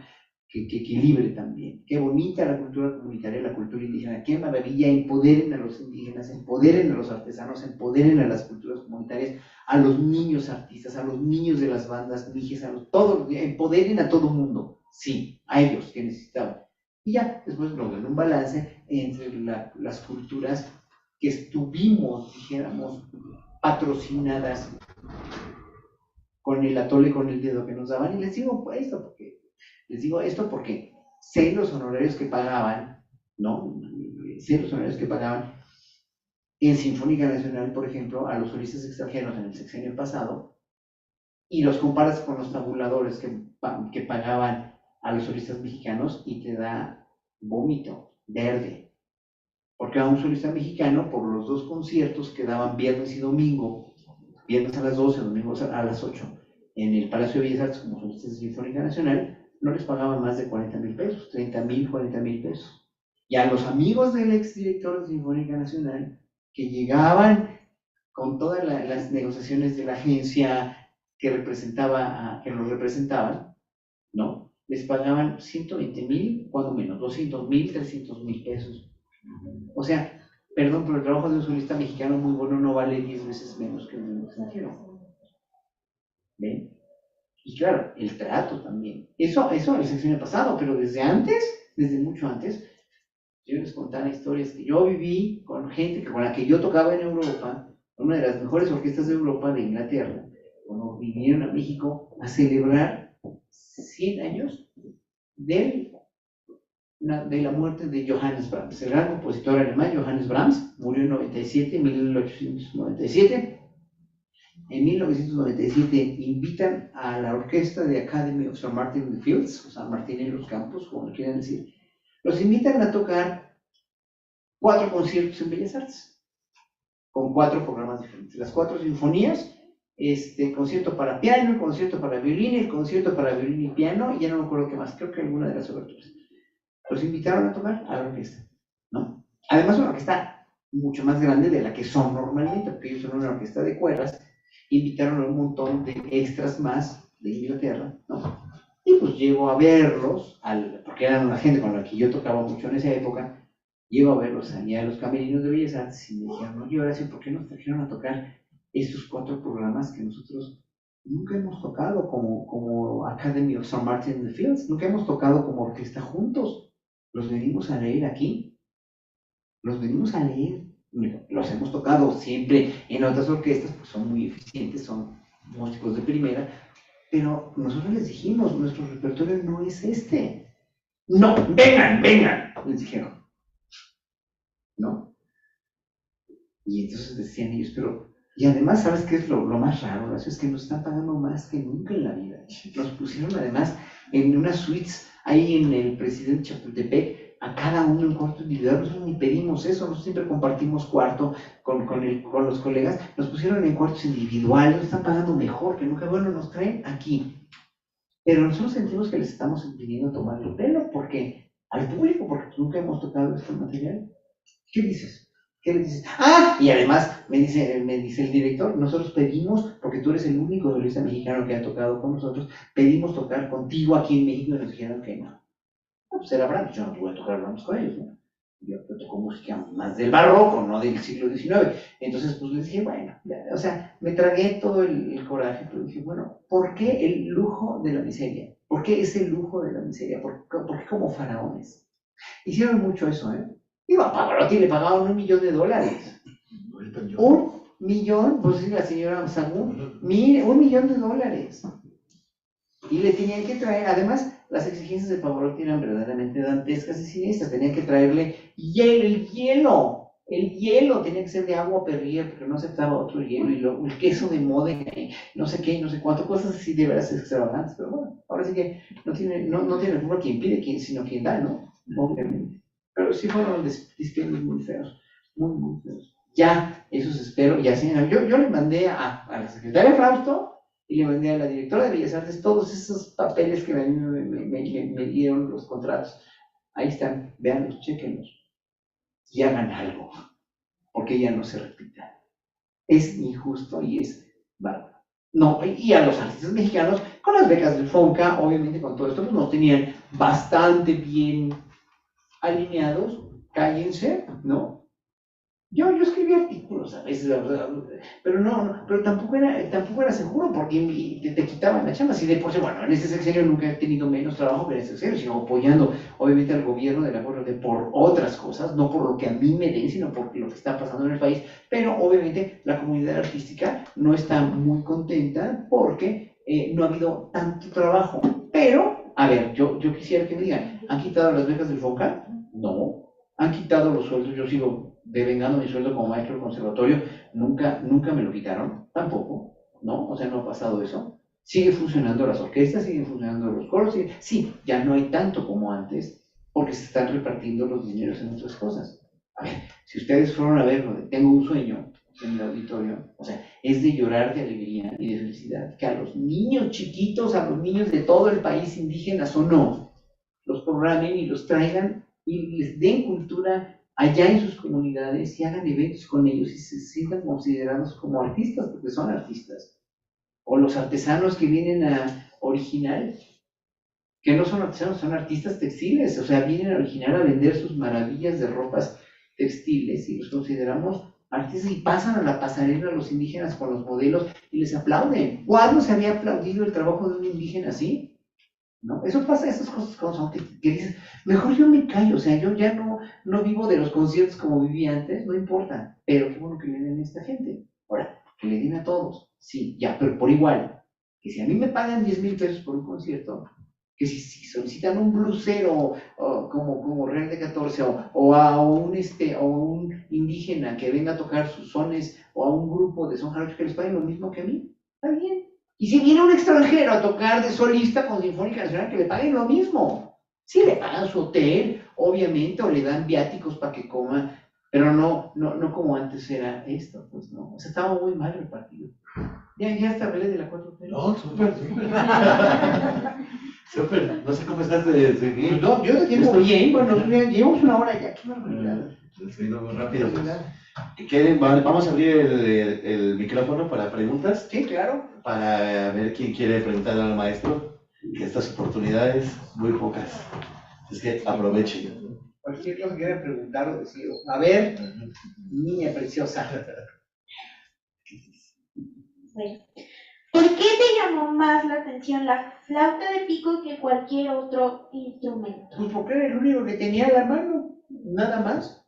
que equilibre también. Qué bonita la cultura comunitaria, la cultura indígena, qué maravilla, empoderen a los indígenas, empoderen a los artesanos, empoderen a las culturas comunitarias, a los niños artistas, a los niños de las bandas indígenas, empoderen a todo mundo, sí, a ellos que necesitaban. Y ya, después logran un balance entre las culturas que estuvimos, dijéramos, patrocinadas con el atole con el dedo que nos daban. Y les digo esto porque sé los honorarios que pagaban, ¿no? Sé los honorarios que pagaban en Sinfónica Nacional, por ejemplo, a los solistas extranjeros en el sexenio pasado, y los comparas con los tabuladores que pagaban a los solistas mexicanos y te da vómito verde. Porque a un solista mexicano, por los dos conciertos que daban viernes y domingo, viernes a las 12, domingo a las 8, en el Palacio de Bellas Artes como solistas de Sinfónica Nacional, no les pagaban más de 40,000 pesos, 30,000, 40,000 pesos. Y a los amigos del exdirector de Sinfónica Nacional, que llegaban con todas las negociaciones de la agencia que los representaban, ¿no? Les pagaban 120,000, cuando menos, 200,000, 300,000 pesos. O sea, perdón, pero el trabajo de un solista mexicano muy bueno no vale 10 veces menos que un extranjero. ¿Ven? Y claro, el trato también. Eso el sexenio pasado, pero desde antes, desde mucho antes, yo les contaba historias que yo viví con gente con la que yo tocaba en Europa, una de las mejores orquestas de Europa, de Inglaterra, cuando vinieron a México a celebrar 100 años de la muerte de Johannes Brahms, el gran compositor alemán. Johannes Brahms murió en 1897. En 1997 invitan a la orquesta de Academy of St. Martin in the Fields, o San Martín en los Campos, como lo quieran decir, los invitan a tocar 4 conciertos en Bellas Artes, con 4 programas diferentes. Las 4 sinfonías, concierto para piano, el concierto para violín, el concierto para violín y piano, y ya no me acuerdo qué más, creo que alguna de las oberturas. Los invitaron a tocar a la orquesta, ¿no? Además, una orquesta mucho más grande de la que son normalmente, porque ellos son una orquesta de cuerdas. Invitaron a un montón de extras más de Inglaterra, ¿no? Y pues llego a verlos, porque eran una gente con la que yo tocaba mucho en esa época, llego a verlos allá a los camerinos de Bellas Artes y me dijeron, oye, Horacio, ¿por qué nos trajeron a tocar estos 4 programas que nosotros nunca hemos tocado como Academy of St. Martin in the Fields? Nunca hemos tocado como orquesta juntos. Los venimos a leer aquí. Los venimos a leer. Los hemos tocado siempre en otras orquestas, pues son muy eficientes, son músicos de primera, pero nosotros les dijimos, nuestro repertorio no es este. No, vengan, les dijeron. ¿No? Y entonces decían ellos, pero, y además, ¿sabes qué es lo más raro? Es que nos están pagando más que nunca en la vida. Nos pusieron además en unas suites ahí en el Presidente Chapultepec, a cada uno en cuarto individual. Nosotros ni pedimos eso, nosotros siempre compartimos cuarto con los colegas. Nos pusieron en cuartos individuales, nos están pagando mejor que nunca. Bueno, nos traen aquí. Pero nosotros sentimos que les estamos impidiendo tomar el pelo, porque al público, porque nunca hemos tocado este material. ¿Qué dices? ¿Qué le dices? Ah, y además me dice el director, nosotros pedimos, porque tú eres el único solista mexicano que ha tocado con nosotros, pedimos tocar contigo aquí en México y nos dijeron que no. No, pues era Brahms, yo no pude tocar Brahms con ellos, ¿no? Yo toco música más del barroco, no del siglo XIX. Entonces, pues les dije, bueno, ya, o sea, me tragué todo el coraje, pero dije, bueno, ¿por qué el lujo de la miseria? ¿Por qué ese lujo de la miseria? ¿Por qué como faraones? Hicieron mucho eso, ¿eh? Digo, a Pavarotti le pagaban $1 millón. ¿Un millón? Pues sí, la señora Sagún, $1 millón. Y le tenían que traer, además, las exigencias de Pavarotti eran verdaderamente dantescas y siniestras. Tenían que traerle hielo, el hielo tenía que ser de agua Perrier, porque no aceptaba otro hielo, y luego el queso de Módena, no sé qué, no sé cuánto, cosas así de veras extravagantes. Pero bueno, ahora sí que no tiene la culpa quien pide, sino quien da, ¿no? Obviamente. Pero sí fueron dispendios muy feos, muy feos. Ya, esos espero, ya sí, yo le mandé a la secretaria Frausto y le mandé a la directora de Bellas Artes todos esos papeles que me dieron los contratos. Ahí están, véanlos, chéquenlos y hagan algo, porque ya no se repita. Es injusto y es bárbaro. No, y a los artistas mexicanos, con las becas del FONCA, obviamente con todo esto, pues nos tenían bastante bien alineados, cállense, ¿no? Yo escribí artículos a veces, pero tampoco era seguro porque te quitaban la chamba. Así de por sí, bueno, en ese sexenio nunca he tenido menos trabajo que en ese sexenio, sino apoyando obviamente al gobierno de la 4T por otras cosas, no por lo que a mí me den, sino por lo que está pasando en el país. Pero obviamente la comunidad artística no está muy contenta porque no ha habido tanto trabajo. Pero, a ver, yo quisiera que me digan, ¿han quitado las becas del FONCA? No. ¿Han quitado los sueldos? Yo sigo devengando mi sueldo como maestro del conservatorio, nunca me lo quitaron, tampoco, ¿no? O sea, no ha pasado eso. Sigue funcionando las orquestas, siguen funcionando los coros, sí, ya no hay tanto como antes, porque se están repartiendo los dineros en otras cosas. A ver, si ustedes fueron a ver lo de Tengo un sueño en el auditorio, o sea, es de llorar de alegría y de felicidad que a los niños chiquitos, a los niños de todo el país, indígenas o no, los programen y los traigan y les den cultura allá en sus comunidades y hagan eventos con ellos y se sientan considerados como artistas, porque son artistas. O los artesanos que vienen a originar, que no son artesanos, son artistas textiles, o sea, vienen a originar a vender sus maravillas de ropas textiles y los consideramos artistas y pasan a la pasarela a los indígenas con los modelos y les aplauden. ¿Cuándo se había aplaudido el trabajo de un indígena así? ¿No? Eso pasa, esas cosas como son, que dices, mejor yo me callo, o sea, yo ya no vivo de los conciertos como vivía antes, no importa, pero qué bueno que le den a esta gente. Ahora, que le den a todos, sí, ya, pero por igual, que si a mí me pagan 10,000 pesos por un concierto, que si solicitan un blusero como Real de 14 o a un indígena que venga a tocar sus sones o a un grupo de son jarochos que les paguen lo mismo que a mí, está bien. Y si viene un extranjero a tocar de solista con Sinfónica Nacional, que le paguen lo mismo. Sí, le pagan su hotel, obviamente, o le dan viáticos para que coma, pero no como antes era esto, pues no. O sea, estaba muy mal repartido. Ya hasta hablé de la 4T. No, súper. Súper. No sé cómo estás de seguir. No, yo llevo bien, bueno, llevamos una hora ya, qué barbaridad. Sí, muy rápido. Pues. Vamos a abrir el micrófono para preguntas. Sí, claro. Para ver quién quiere preguntar al maestro. Que estas oportunidades, muy pocas. Es que aprovechen. Cualquier cosa que quieran preguntar o decir. A ver, niña preciosa. Bueno, ¿por qué te llamó más la atención la flauta de pico que cualquier otro instrumento? Pues porque era el único que tenía a la mano, nada más.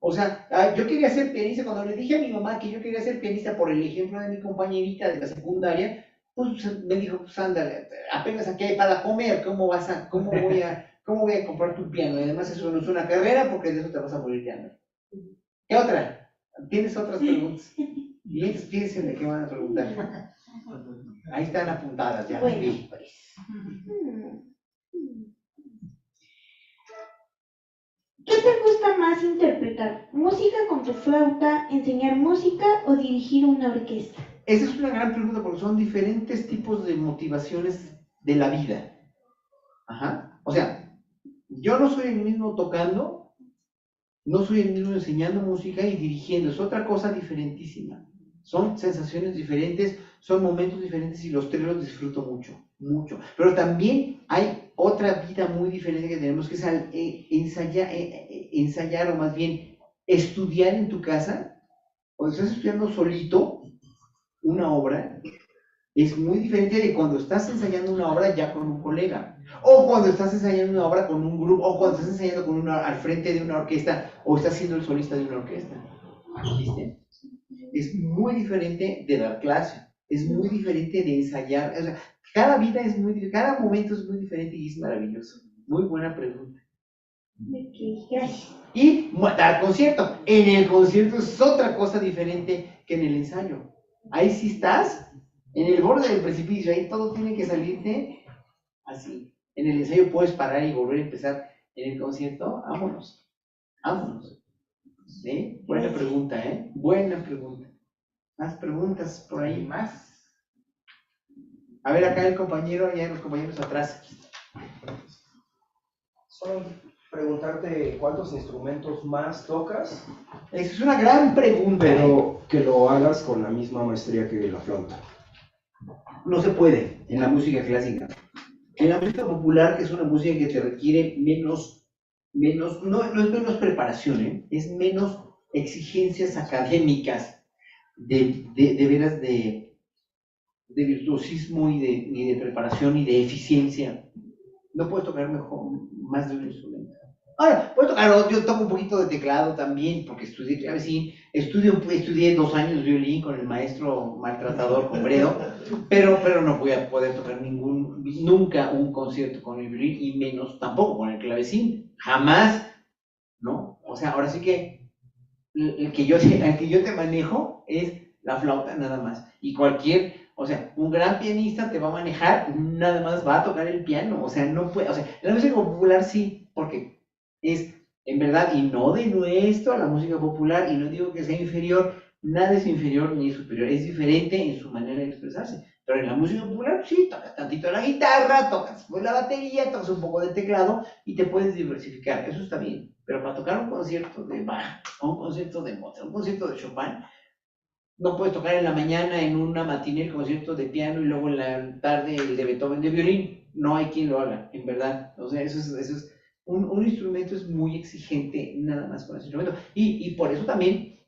O sea, yo quería ser pianista, cuando le dije a mi mamá que yo quería ser pianista por el ejemplo de mi compañerita de la secundaria, pues me dijo, pues ándale, apenas aquí hay para comer, ¿cómo voy a comprar tu piano? Y además eso no es una carrera porque de eso te vas a morir de hambre. ¿Qué otra? ¿Tienes otras preguntas? Y piensen de qué van a preguntar. Ahí están apuntadas ya. Bueno, Sí. pues. ¿Qué te gusta más interpretar? ¿Música con tu flauta, enseñar música o dirigir una orquesta? Esa es una gran pregunta porque son diferentes tipos de motivaciones de la vida. Ajá. O sea, yo no soy el mismo tocando No soy el mismo enseñando música y dirigiendo, es otra cosa diferentísima. Son sensaciones diferentes, son momentos diferentes y los tres los disfruto mucho, mucho. Pero también hay otra vida muy diferente que tenemos, que es ensayar o más bien estudiar en tu casa. Cuando estás estudiando solito una obra, es muy diferente de cuando estás ensayando una obra ya con un colega, o cuando estás ensayando una obra con un grupo, o cuando estás ensayando con al frente de una orquesta, o estás siendo el solista de una orquesta. ¿Viste? Es muy diferente de dar clase, es muy diferente de ensayar. O sea, cada vida es muy diferente, cada momento es muy diferente y es maravilloso. Muy buena pregunta. Ok, gracias. Y dar concierto. En el concierto es otra cosa diferente que en el ensayo. Ahí sí estás en el borde del precipicio, ahí todo tiene que salirte así. En el ensayo puedes parar y volver a empezar. En el concierto, vámonos. Vámonos. ¿Sí? Buena pregunta, ¿eh? Buena pregunta. Más preguntas por ahí, más. A ver, acá el compañero, ya los compañeros atrás. Solo preguntarte cuántos instrumentos más tocas, Esa es una gran pregunta. pero que lo hagas con la misma maestría que la flauta. No se puede en la música clásica. En la música popular, que es una música que te requiere menos, no es menos preparación, es menos exigencias académicas de veras de virtuosismo y de preparación y de eficiencia. No puedes tocar mejor más de un instrumento. Ahora, puedo tocar, yo toco un poquito de teclado también, porque estudié clavecín, estudié 2 años violín con el maestro maltratador Combredo, pero no voy a poder tocar nunca un concierto con el violín, y menos tampoco con el clavecín, jamás, ¿no? O sea, ahora sí que el que yo te manejo es la flauta nada más, y o sea, un gran pianista te va a manejar, nada más va a tocar el piano, o sea, no puede, o sea, la música popular sí, porque es, en verdad, y no denuestro a la música popular, y no digo que sea inferior, nada es inferior ni superior, es diferente en su manera de expresarse. Pero en la música popular, sí, tocas tantito la guitarra, tocas la batería, tocas un poco de teclado y te puedes diversificar, eso está bien. Pero para tocar un concierto de Bach, o un concierto de Mozart, un concierto de Chopin, no puedes tocar en la mañana en una matiné el concierto de piano y luego en la tarde el de Beethoven de violín. No hay quien lo haga, en verdad. O sea, eso es un instrumento es muy exigente nada más con ese instrumento. Y por eso también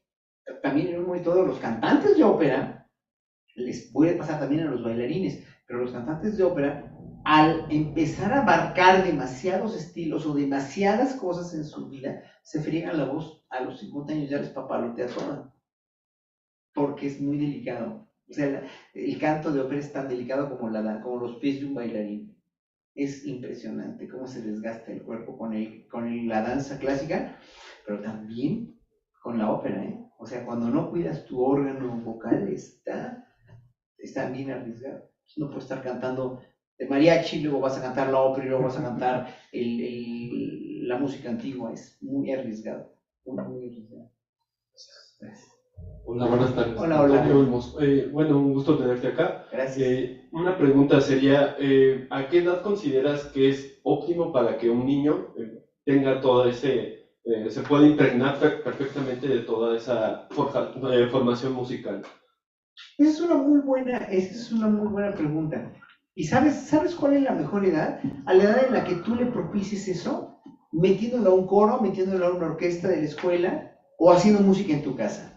en un momento de los cantantes de ópera, les puede pasar también a los bailarines, pero los cantantes de ópera, al empezar a abarcar demasiados estilos o demasiadas cosas en su vida, se friegan la voz. A los 50 años ya les papalotea toda, porque es muy delicado. O sea, el canto de ópera es tan delicado como los pies de un bailarín. Es impresionante cómo se desgasta el cuerpo con la danza clásica, pero también con la ópera, ¿eh? O sea, cuando no cuidas tu órgano vocal, está bien arriesgado. No puedes estar cantando de mariachi, luego vas a cantar la ópera y luego vas a cantar la música antigua. Es muy arriesgado. Muy arriesgado. Gracias. Hola, buenas tardes. Hola, hola. Bueno, un gusto tenerte acá. Gracias. Una pregunta sería, ¿a qué edad consideras que es óptimo para que un niño tenga todo se pueda impregnar perfectamente de toda esa formación musical? Esa es una muy buena pregunta. ¿Y sabes cuál es la mejor edad? A la edad en la que tú le propicies eso, metiéndolo a un coro, metiéndolo a una orquesta de la escuela o haciendo música en tu casa.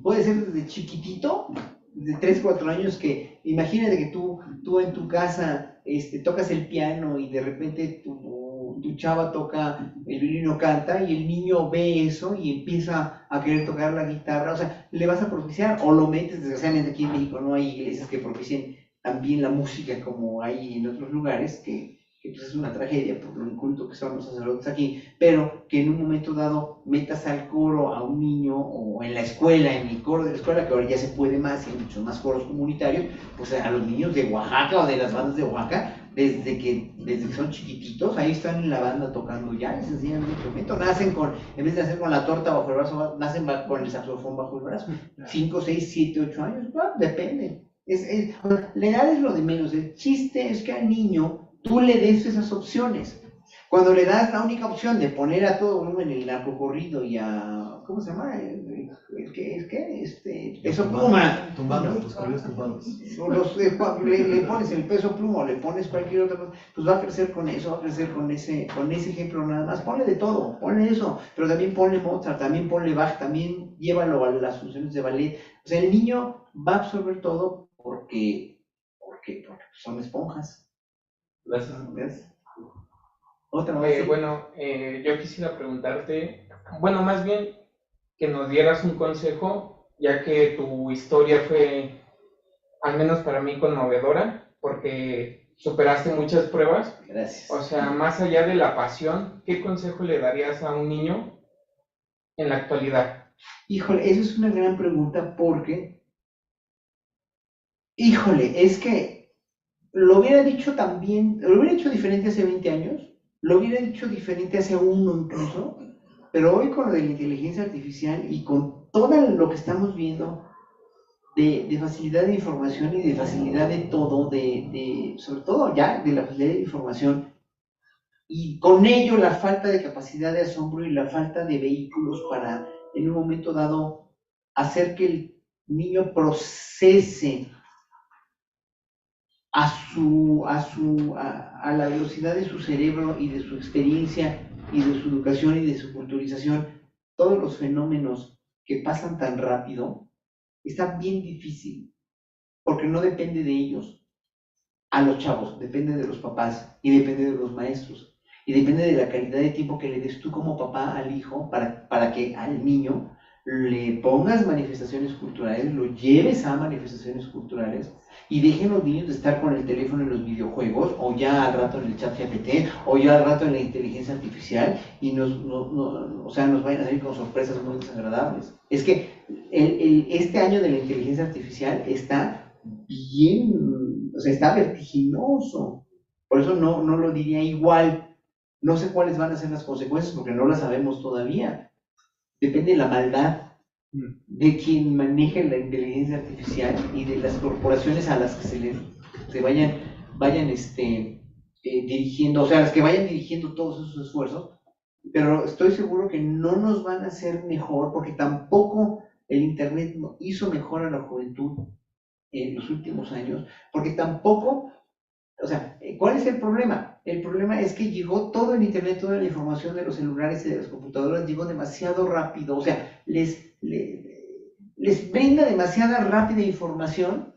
Puede ser desde chiquitito, de 3, 4 años, que imagínate que tú en tu casa tocas el piano y de repente tu chava toca el violín o canta y el niño ve eso y empieza a querer tocar la guitarra. O sea, le vas a propiciar o lo metes. Desgraciadamente aquí en México no hay iglesias que propicien también la música como hay en otros lugares, que pues es una tragedia por lo inculto que son los sacerdotes aquí, pero que en un momento dado metas al coro a un niño, o en la escuela, en el coro de la escuela, que ahora ya se puede más y hay muchos más coros comunitarios, pues a los niños de Oaxaca o de las bandas de Oaxaca, desde que son chiquititos, ahí están en la banda tocando ya, les enseñan un instrumento, en vez de hacer con la torta bajo el brazo, nacen con el saxofón bajo el brazo, 5, 6, 7, 8 años, depende. La edad es lo de menos, el chiste es que al niño tú le des esas opciones. Cuando le das la única opción de poner a todo volumen el narcocorrido y a, ¿cómo se llama? Peso Pluma. Tumbados, los corridos tumbados. Le pones el Peso Pluma o le pones cualquier otra cosa, pues va a crecer con eso, va a crecer con ese ejemplo nada más. Ponle de todo, ponle eso, pero también ponle Mozart, también ponle Bach, también llévalo a las funciones de ballet. O sea, el niño va a absorber todo porque son esponjas. Gracias. Otra vez. Yo quisiera preguntarte, bueno, más bien que nos dieras un consejo, ya que tu historia fue, al menos para mí, conmovedora, porque superaste muchas pruebas. Gracias. O sea, más allá de la pasión, ¿qué consejo le darías a un niño en la actualidad? Híjole, esa es una gran pregunta porque, es que lo hubiera dicho diferente hace 20 años, lo hubiera dicho diferente hace 1 incluso, pero hoy con lo de la inteligencia artificial y con todo lo que estamos viendo de facilidad de información y de facilidad de todo, sobre todo ya de la facilidad de información, y con ello la falta de capacidad de asombro y la falta de vehículos para en un momento dado hacer que el niño procese a la velocidad de su cerebro y de su experiencia y de su educación y de su culturización, todos los fenómenos que pasan tan rápido, está bien difícil, porque no depende de ellos, a los chavos, depende de los papás y depende de los maestros y depende de la calidad de tiempo que le des tú como papá al hijo para que al niño le pongas manifestaciones culturales, lo lleves a manifestaciones culturales y dejen los niños de estar con el teléfono en los videojuegos o ya al rato en el chat GPT o ya al rato en la inteligencia artificial y nos vayan a salir con sorpresas muy desagradables. Es que este año de la inteligencia artificial está bien, está vertiginoso. Por eso no lo diría igual. No sé cuáles van a ser las consecuencias porque no las sabemos todavía. Depende de la maldad de quien maneja la inteligencia artificial y de las corporaciones a las que se vayan dirigiendo, o sea, las que vayan dirigiendo todos esos esfuerzos, pero estoy seguro que no nos van a hacer mejor porque tampoco el Internet hizo mejor a la juventud en los últimos años, porque tampoco, o sea, ¿cuál es el problema? El problema es que llegó todo el Internet, toda la información de los celulares y de las computadoras llegó demasiado rápido, o sea, les brinda demasiada rápida información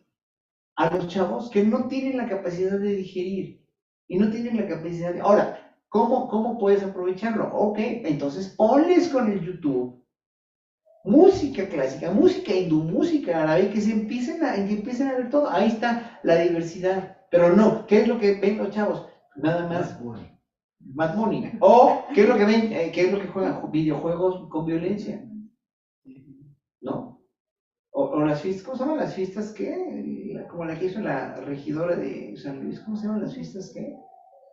a los chavos que no tienen la capacidad de digerir y no tienen la capacidad de... Ahora, ¿cómo puedes aprovecharlo? Ok, entonces ponles con el YouTube música clásica, música hindú, música árabe, que empiecen a ver todo. Ahí está la diversidad. Pero no, ¿qué es lo que ven los chavos? Nada más Mad Money. O, ¿qué es lo que ven? ¿Qué es lo que juegan? Videojuegos con violencia. ¿No? O las fiestas, ¿cómo se llaman las fiestas qué? Como la que hizo la regidora de San Luis, ¿cómo se llaman las fiestas qué?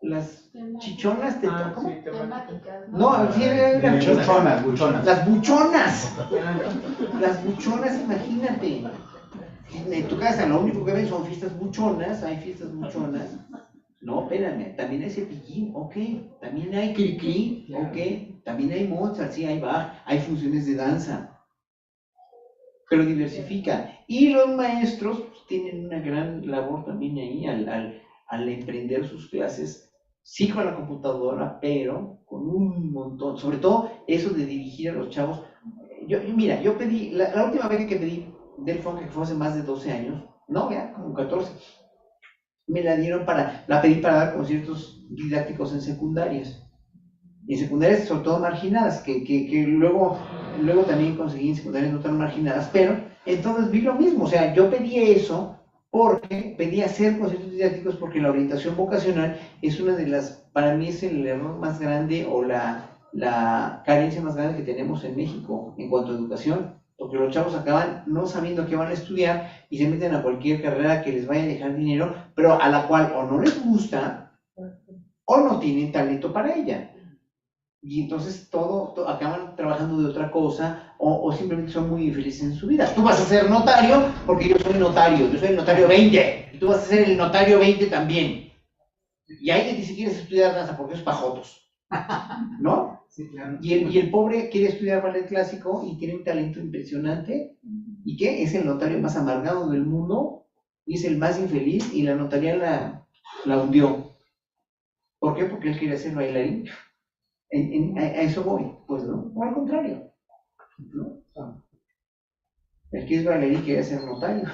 Las chichonas, ¿cómo? Sí, temáticas. No, sí, Buchonas. Las buchonas. Las buchonas, imagínate. En tu casa lo único que ven son fiestas buchonas, hay fiestas buchonas. No, espérame, también hay Cepillín, ok. También hay Cricri, ok. También hay Mozart, sí, hay Bach, hay funciones de danza. Pero diversifica. Y los maestros pues, tienen una gran labor también ahí al emprender sus clases. Sí con la computadora, pero con un montón, sobre todo eso de dirigir a los chavos. Yo pedí, la última vez que pedí del FONC, que fue hace más de 12 años, no, ya, como 14, me la pedí para dar conciertos didácticos en secundarias. Y en secundarias sobre todo marginadas, que luego también conseguí en secundarias no tan marginadas, pero entonces vi lo mismo, o sea, yo pedí eso porque pedí hacer conciertos didácticos porque la orientación vocacional es una de las, para mí es el error más grande o la carencia más grande que tenemos en México en cuanto a educación, porque los chavos acaban no sabiendo qué van a estudiar y se meten a cualquier carrera que les vaya a dejar dinero, pero a la cual o no les gusta o no tienen talento para ella. Y entonces acaban trabajando de otra cosa o simplemente son muy infelices en su vida. Tú vas a ser notario porque yo soy el notario 20, y tú vas a ser el notario 20 también. Y ahí que si quieres estudiar danza porque es pajotos. ¿no? Sí, claro. Y el pobre quiere estudiar ballet clásico y tiene un talento impresionante. ¿Y qué? Es el notario más amargado del mundo y es el más infeliz y la notaría la hundió. ¿Por qué? Porque él quiere ser bailarín. A eso voy, pues no, o al contrario, ¿no? El que es bailarín quiere ser notario.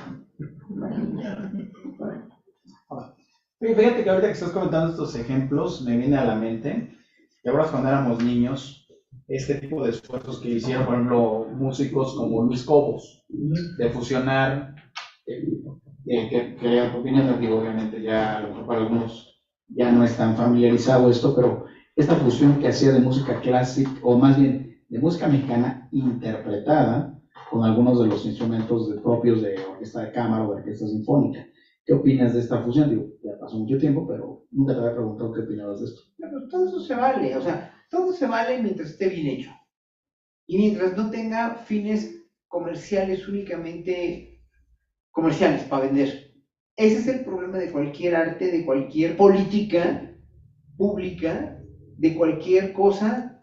Fíjate que ahorita que estás comentando estos ejemplos, me viene a la mente que ahora cuando éramos niños, este tipo de esfuerzos que hicieron, por ejemplo, músicos como Luis Cobos, de fusionar, que opinión, digo, obviamente ya a lo mejor para algunos ya no es tan familiarizado esto, pero esta fusión que hacía de música clásica, o más bien de música mexicana interpretada con algunos de los instrumentos propios de orquesta de cámara o de orquesta sinfónica. ¿Qué opinas de esta fusión? Digo, ya pasó mucho tiempo, pero nunca te había preguntado qué opinabas de esto. Pero todo eso se vale, o sea, todo se vale mientras esté bien hecho. Y mientras no tenga fines comerciales, únicamente comerciales para vender. Ese es el problema de cualquier arte, de cualquier política pública, de cualquier cosa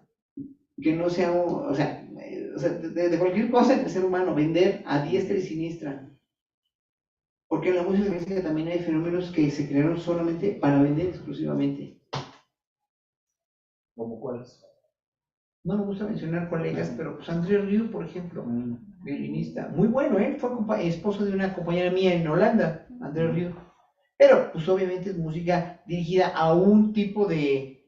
que no sea, o sea, de cualquier cosa del ser humano, vender a diestra y siniestra. Porque en la música clásica también hay fenómenos que se crearon solamente para vender exclusivamente. ¿Cómo cuáles? No me gusta mencionar colegas, pero pues André Rieu, por ejemplo, violinista, muy bueno, él fue esposo de una compañera mía en Holanda, André Rieu. Pero pues obviamente es música dirigida a un tipo de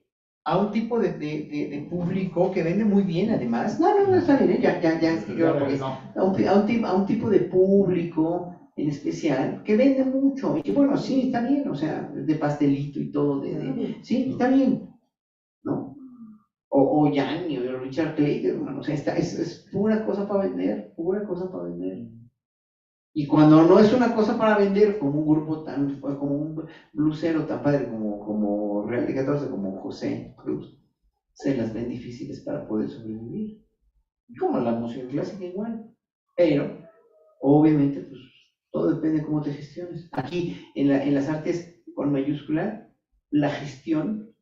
público que vende muy bien además. No, está bien, es que yo a un tipo de público en especial que vende mucho. Y bueno, sí, está bien, o sea, de pastelito y todo, sí, está bien, ¿no? O Yanni, o Richard Clayton, o sea, es pura cosa para vender, pura cosa para vender. Y cuando no es una cosa para vender, como un grupo como un blusero tan padre como Real de 14, como José Cruz, se las ven difíciles para poder sobrevivir. Como la música clásica igual. Pero, obviamente, pues, todo depende de cómo te gestiones. Aquí, en las artes con mayúscula, la gestión,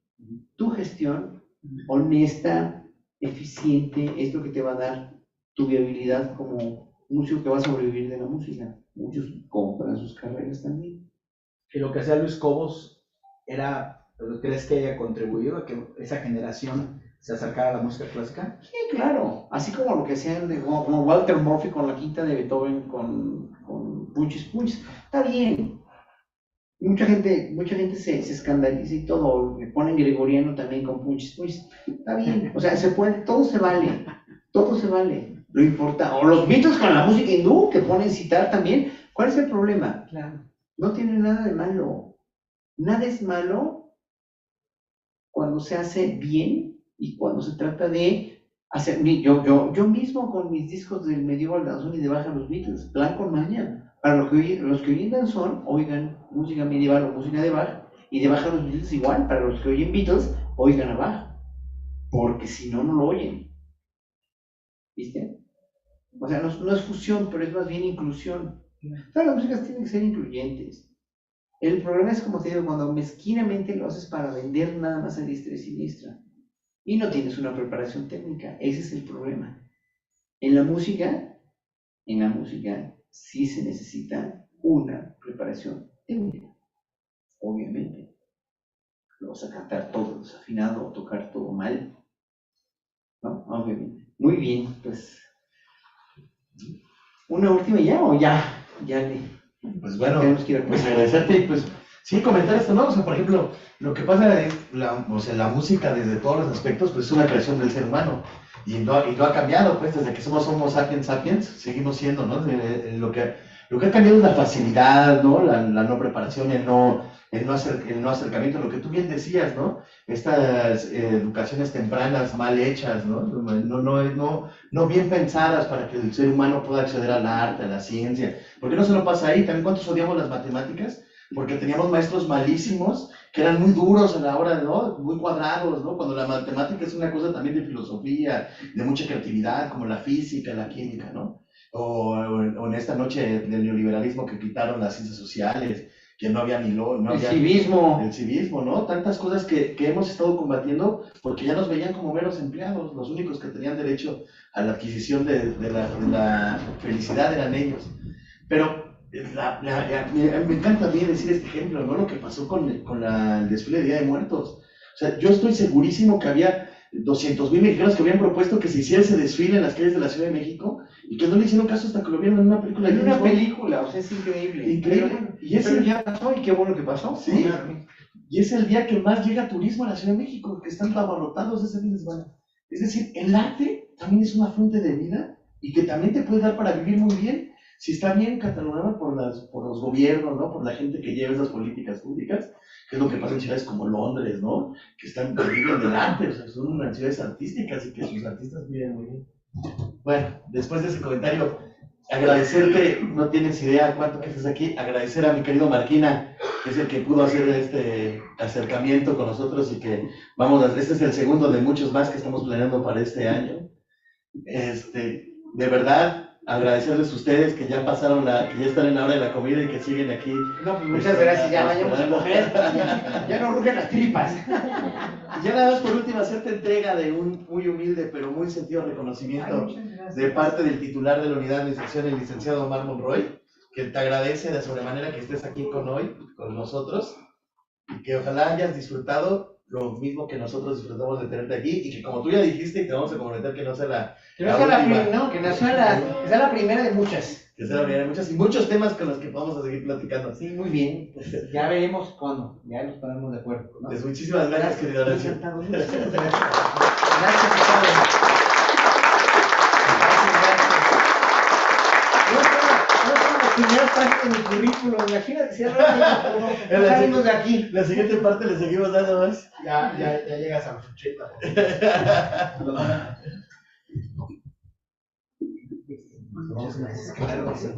tu gestión, honesta, eficiente, es lo que te va a dar tu viabilidad como músico que va a sobrevivir de la música. Muchos compran sus carreras también. Y lo que hacía Luis Cobos era, ¿crees que haya contribuido a que esa generación se acercara a la música clásica? Sí, claro. Así como lo que hacían como Walter Murphy con la quinta de Beethoven con Punches Punches. Está bien. Mucha gente se escandaliza y todo, le ponen gregoriano también con Punches Punches. Está bien. O sea, se puede, todo se vale. Todo se vale. Lo importa. O los Beatles con la música hindú que ponen citar también. ¿Cuál es el problema? Claro. No tiene nada de malo. Nada es malo cuando se hace bien y cuando se trata de hacer. Yo mismo con mis discos del medieval danzón y de Bach a los Beatles, plan con maña. Para los que oyen danzón, oigan música medieval o música de Bach, y de Bach a los Beatles igual. Para los que oyen Beatles, oigan a Bach. Porque si no, no lo oyen. ¿Viste? O sea, no es fusión, pero es más bien inclusión. Todas las músicas tienen que ser incluyentes. El problema es, como te digo, cuando mezquinamente lo haces para vender nada más a diestra y siniestra y no tienes una preparación técnica. Ese es el problema. En la música sí se necesita una preparación técnica, obviamente. Lo vas a cantar todo desafinado o tocar todo mal, ¿no? Obviamente. Muy bien, pues. ¿Una última ya o ya? Pues bueno, pues agradecerte y pues sí, comentar esto, ¿no? O sea, por ejemplo, lo que pasa es, la música desde todos los aspectos, pues es una creación del ser humano y no ha cambiado, pues desde que somos Homo sapiens sapiens, seguimos siendo, ¿no? Lo que ha cambiado es la facilidad, ¿no? La no preparación, el no acercamiento, lo que tú bien decías, ¿no? Estas educaciones tempranas mal hechas, ¿no? No bien pensadas para que el ser humano pueda acceder al arte, a la ciencia. ¿Por qué no se lo pasa ahí? También cuántos odiamos las matemáticas, porque teníamos maestros malísimos que eran muy duros a la hora, ¿no? Muy cuadrados, ¿no? Cuando la matemática es una cosa también de filosofía, de mucha creatividad, como la física, la química, ¿no? O en esta noche del neoliberalismo que quitaron las ciencias sociales, que no había no El había civismo. el civismo, ¿no? Tantas cosas que hemos estado combatiendo porque ya nos veían como meros empleados, los únicos que tenían derecho a la adquisición de la felicidad eran ellos. Pero me encanta bien decir este ejemplo, ¿no? Lo que pasó con el desfile de Día de Muertos. O sea, yo estoy segurísimo que había 200,000 mexicanos que habían propuesto que se hiciera ese desfile en las calles de la Ciudad de México y que no le hicieron caso hasta que lo vieron en una película. En una película, o sea, es increíble. Increíble. Y eso ya pasó, y qué bueno que pasó. Sí. Y es el día que más llega turismo a la Ciudad de México, que están abarrotados ese fin de semana. Es decir, el arte también es una fuente de vida y que también te puede dar para vivir muy bien si está bien catalogada por los gobiernos, ¿no? Por la gente que lleva esas políticas públicas, que es lo que pasa en ciudades como Londres, ¿no? Que viven del arte, o sea, son unas ciudades artísticas y que sus artistas viven muy bien. Bueno, después de ese comentario, agradecerte, no tienes idea cuánto que estás aquí, agradecer a mi querido Marquina, que es el que pudo hacer este acercamiento con nosotros y que este es el segundo de muchos más que estamos planeando para este año. De verdad, agradecerles a ustedes que ya pasaron que ya están en la hora de la comida y que siguen aquí. No, pues muchas gracias, ya vayamos a comer, ya no rugen las tripas. Y ya nada más por último, hacerte entrega de un muy humilde pero muy sentido reconocimiento de parte del titular de la unidad de administración, el licenciado Omar Monroy, que te agradece de sobremanera que estés aquí con nosotros, y que ojalá hayas disfrutado lo mismo que nosotros disfrutamos de tenerte aquí, y que como tú ya dijiste, y te vamos a comprometer que no sea la última. Que sea la primera de muchas. Que sea la primera de muchas, y muchos temas con los que vamos a seguir platicando. Sí, muy bien. Pues ya veremos cuándo, ya nos ponemos de acuerdo, ¿no? Pues muchísimas gracias, querido Horacio. Gracias, Ricardo. Primeras páginas de mi currículum, imagínate si no salimos de aquí. La siguiente parte le seguimos dando más. Ya llegas a los 80. Claro que sí.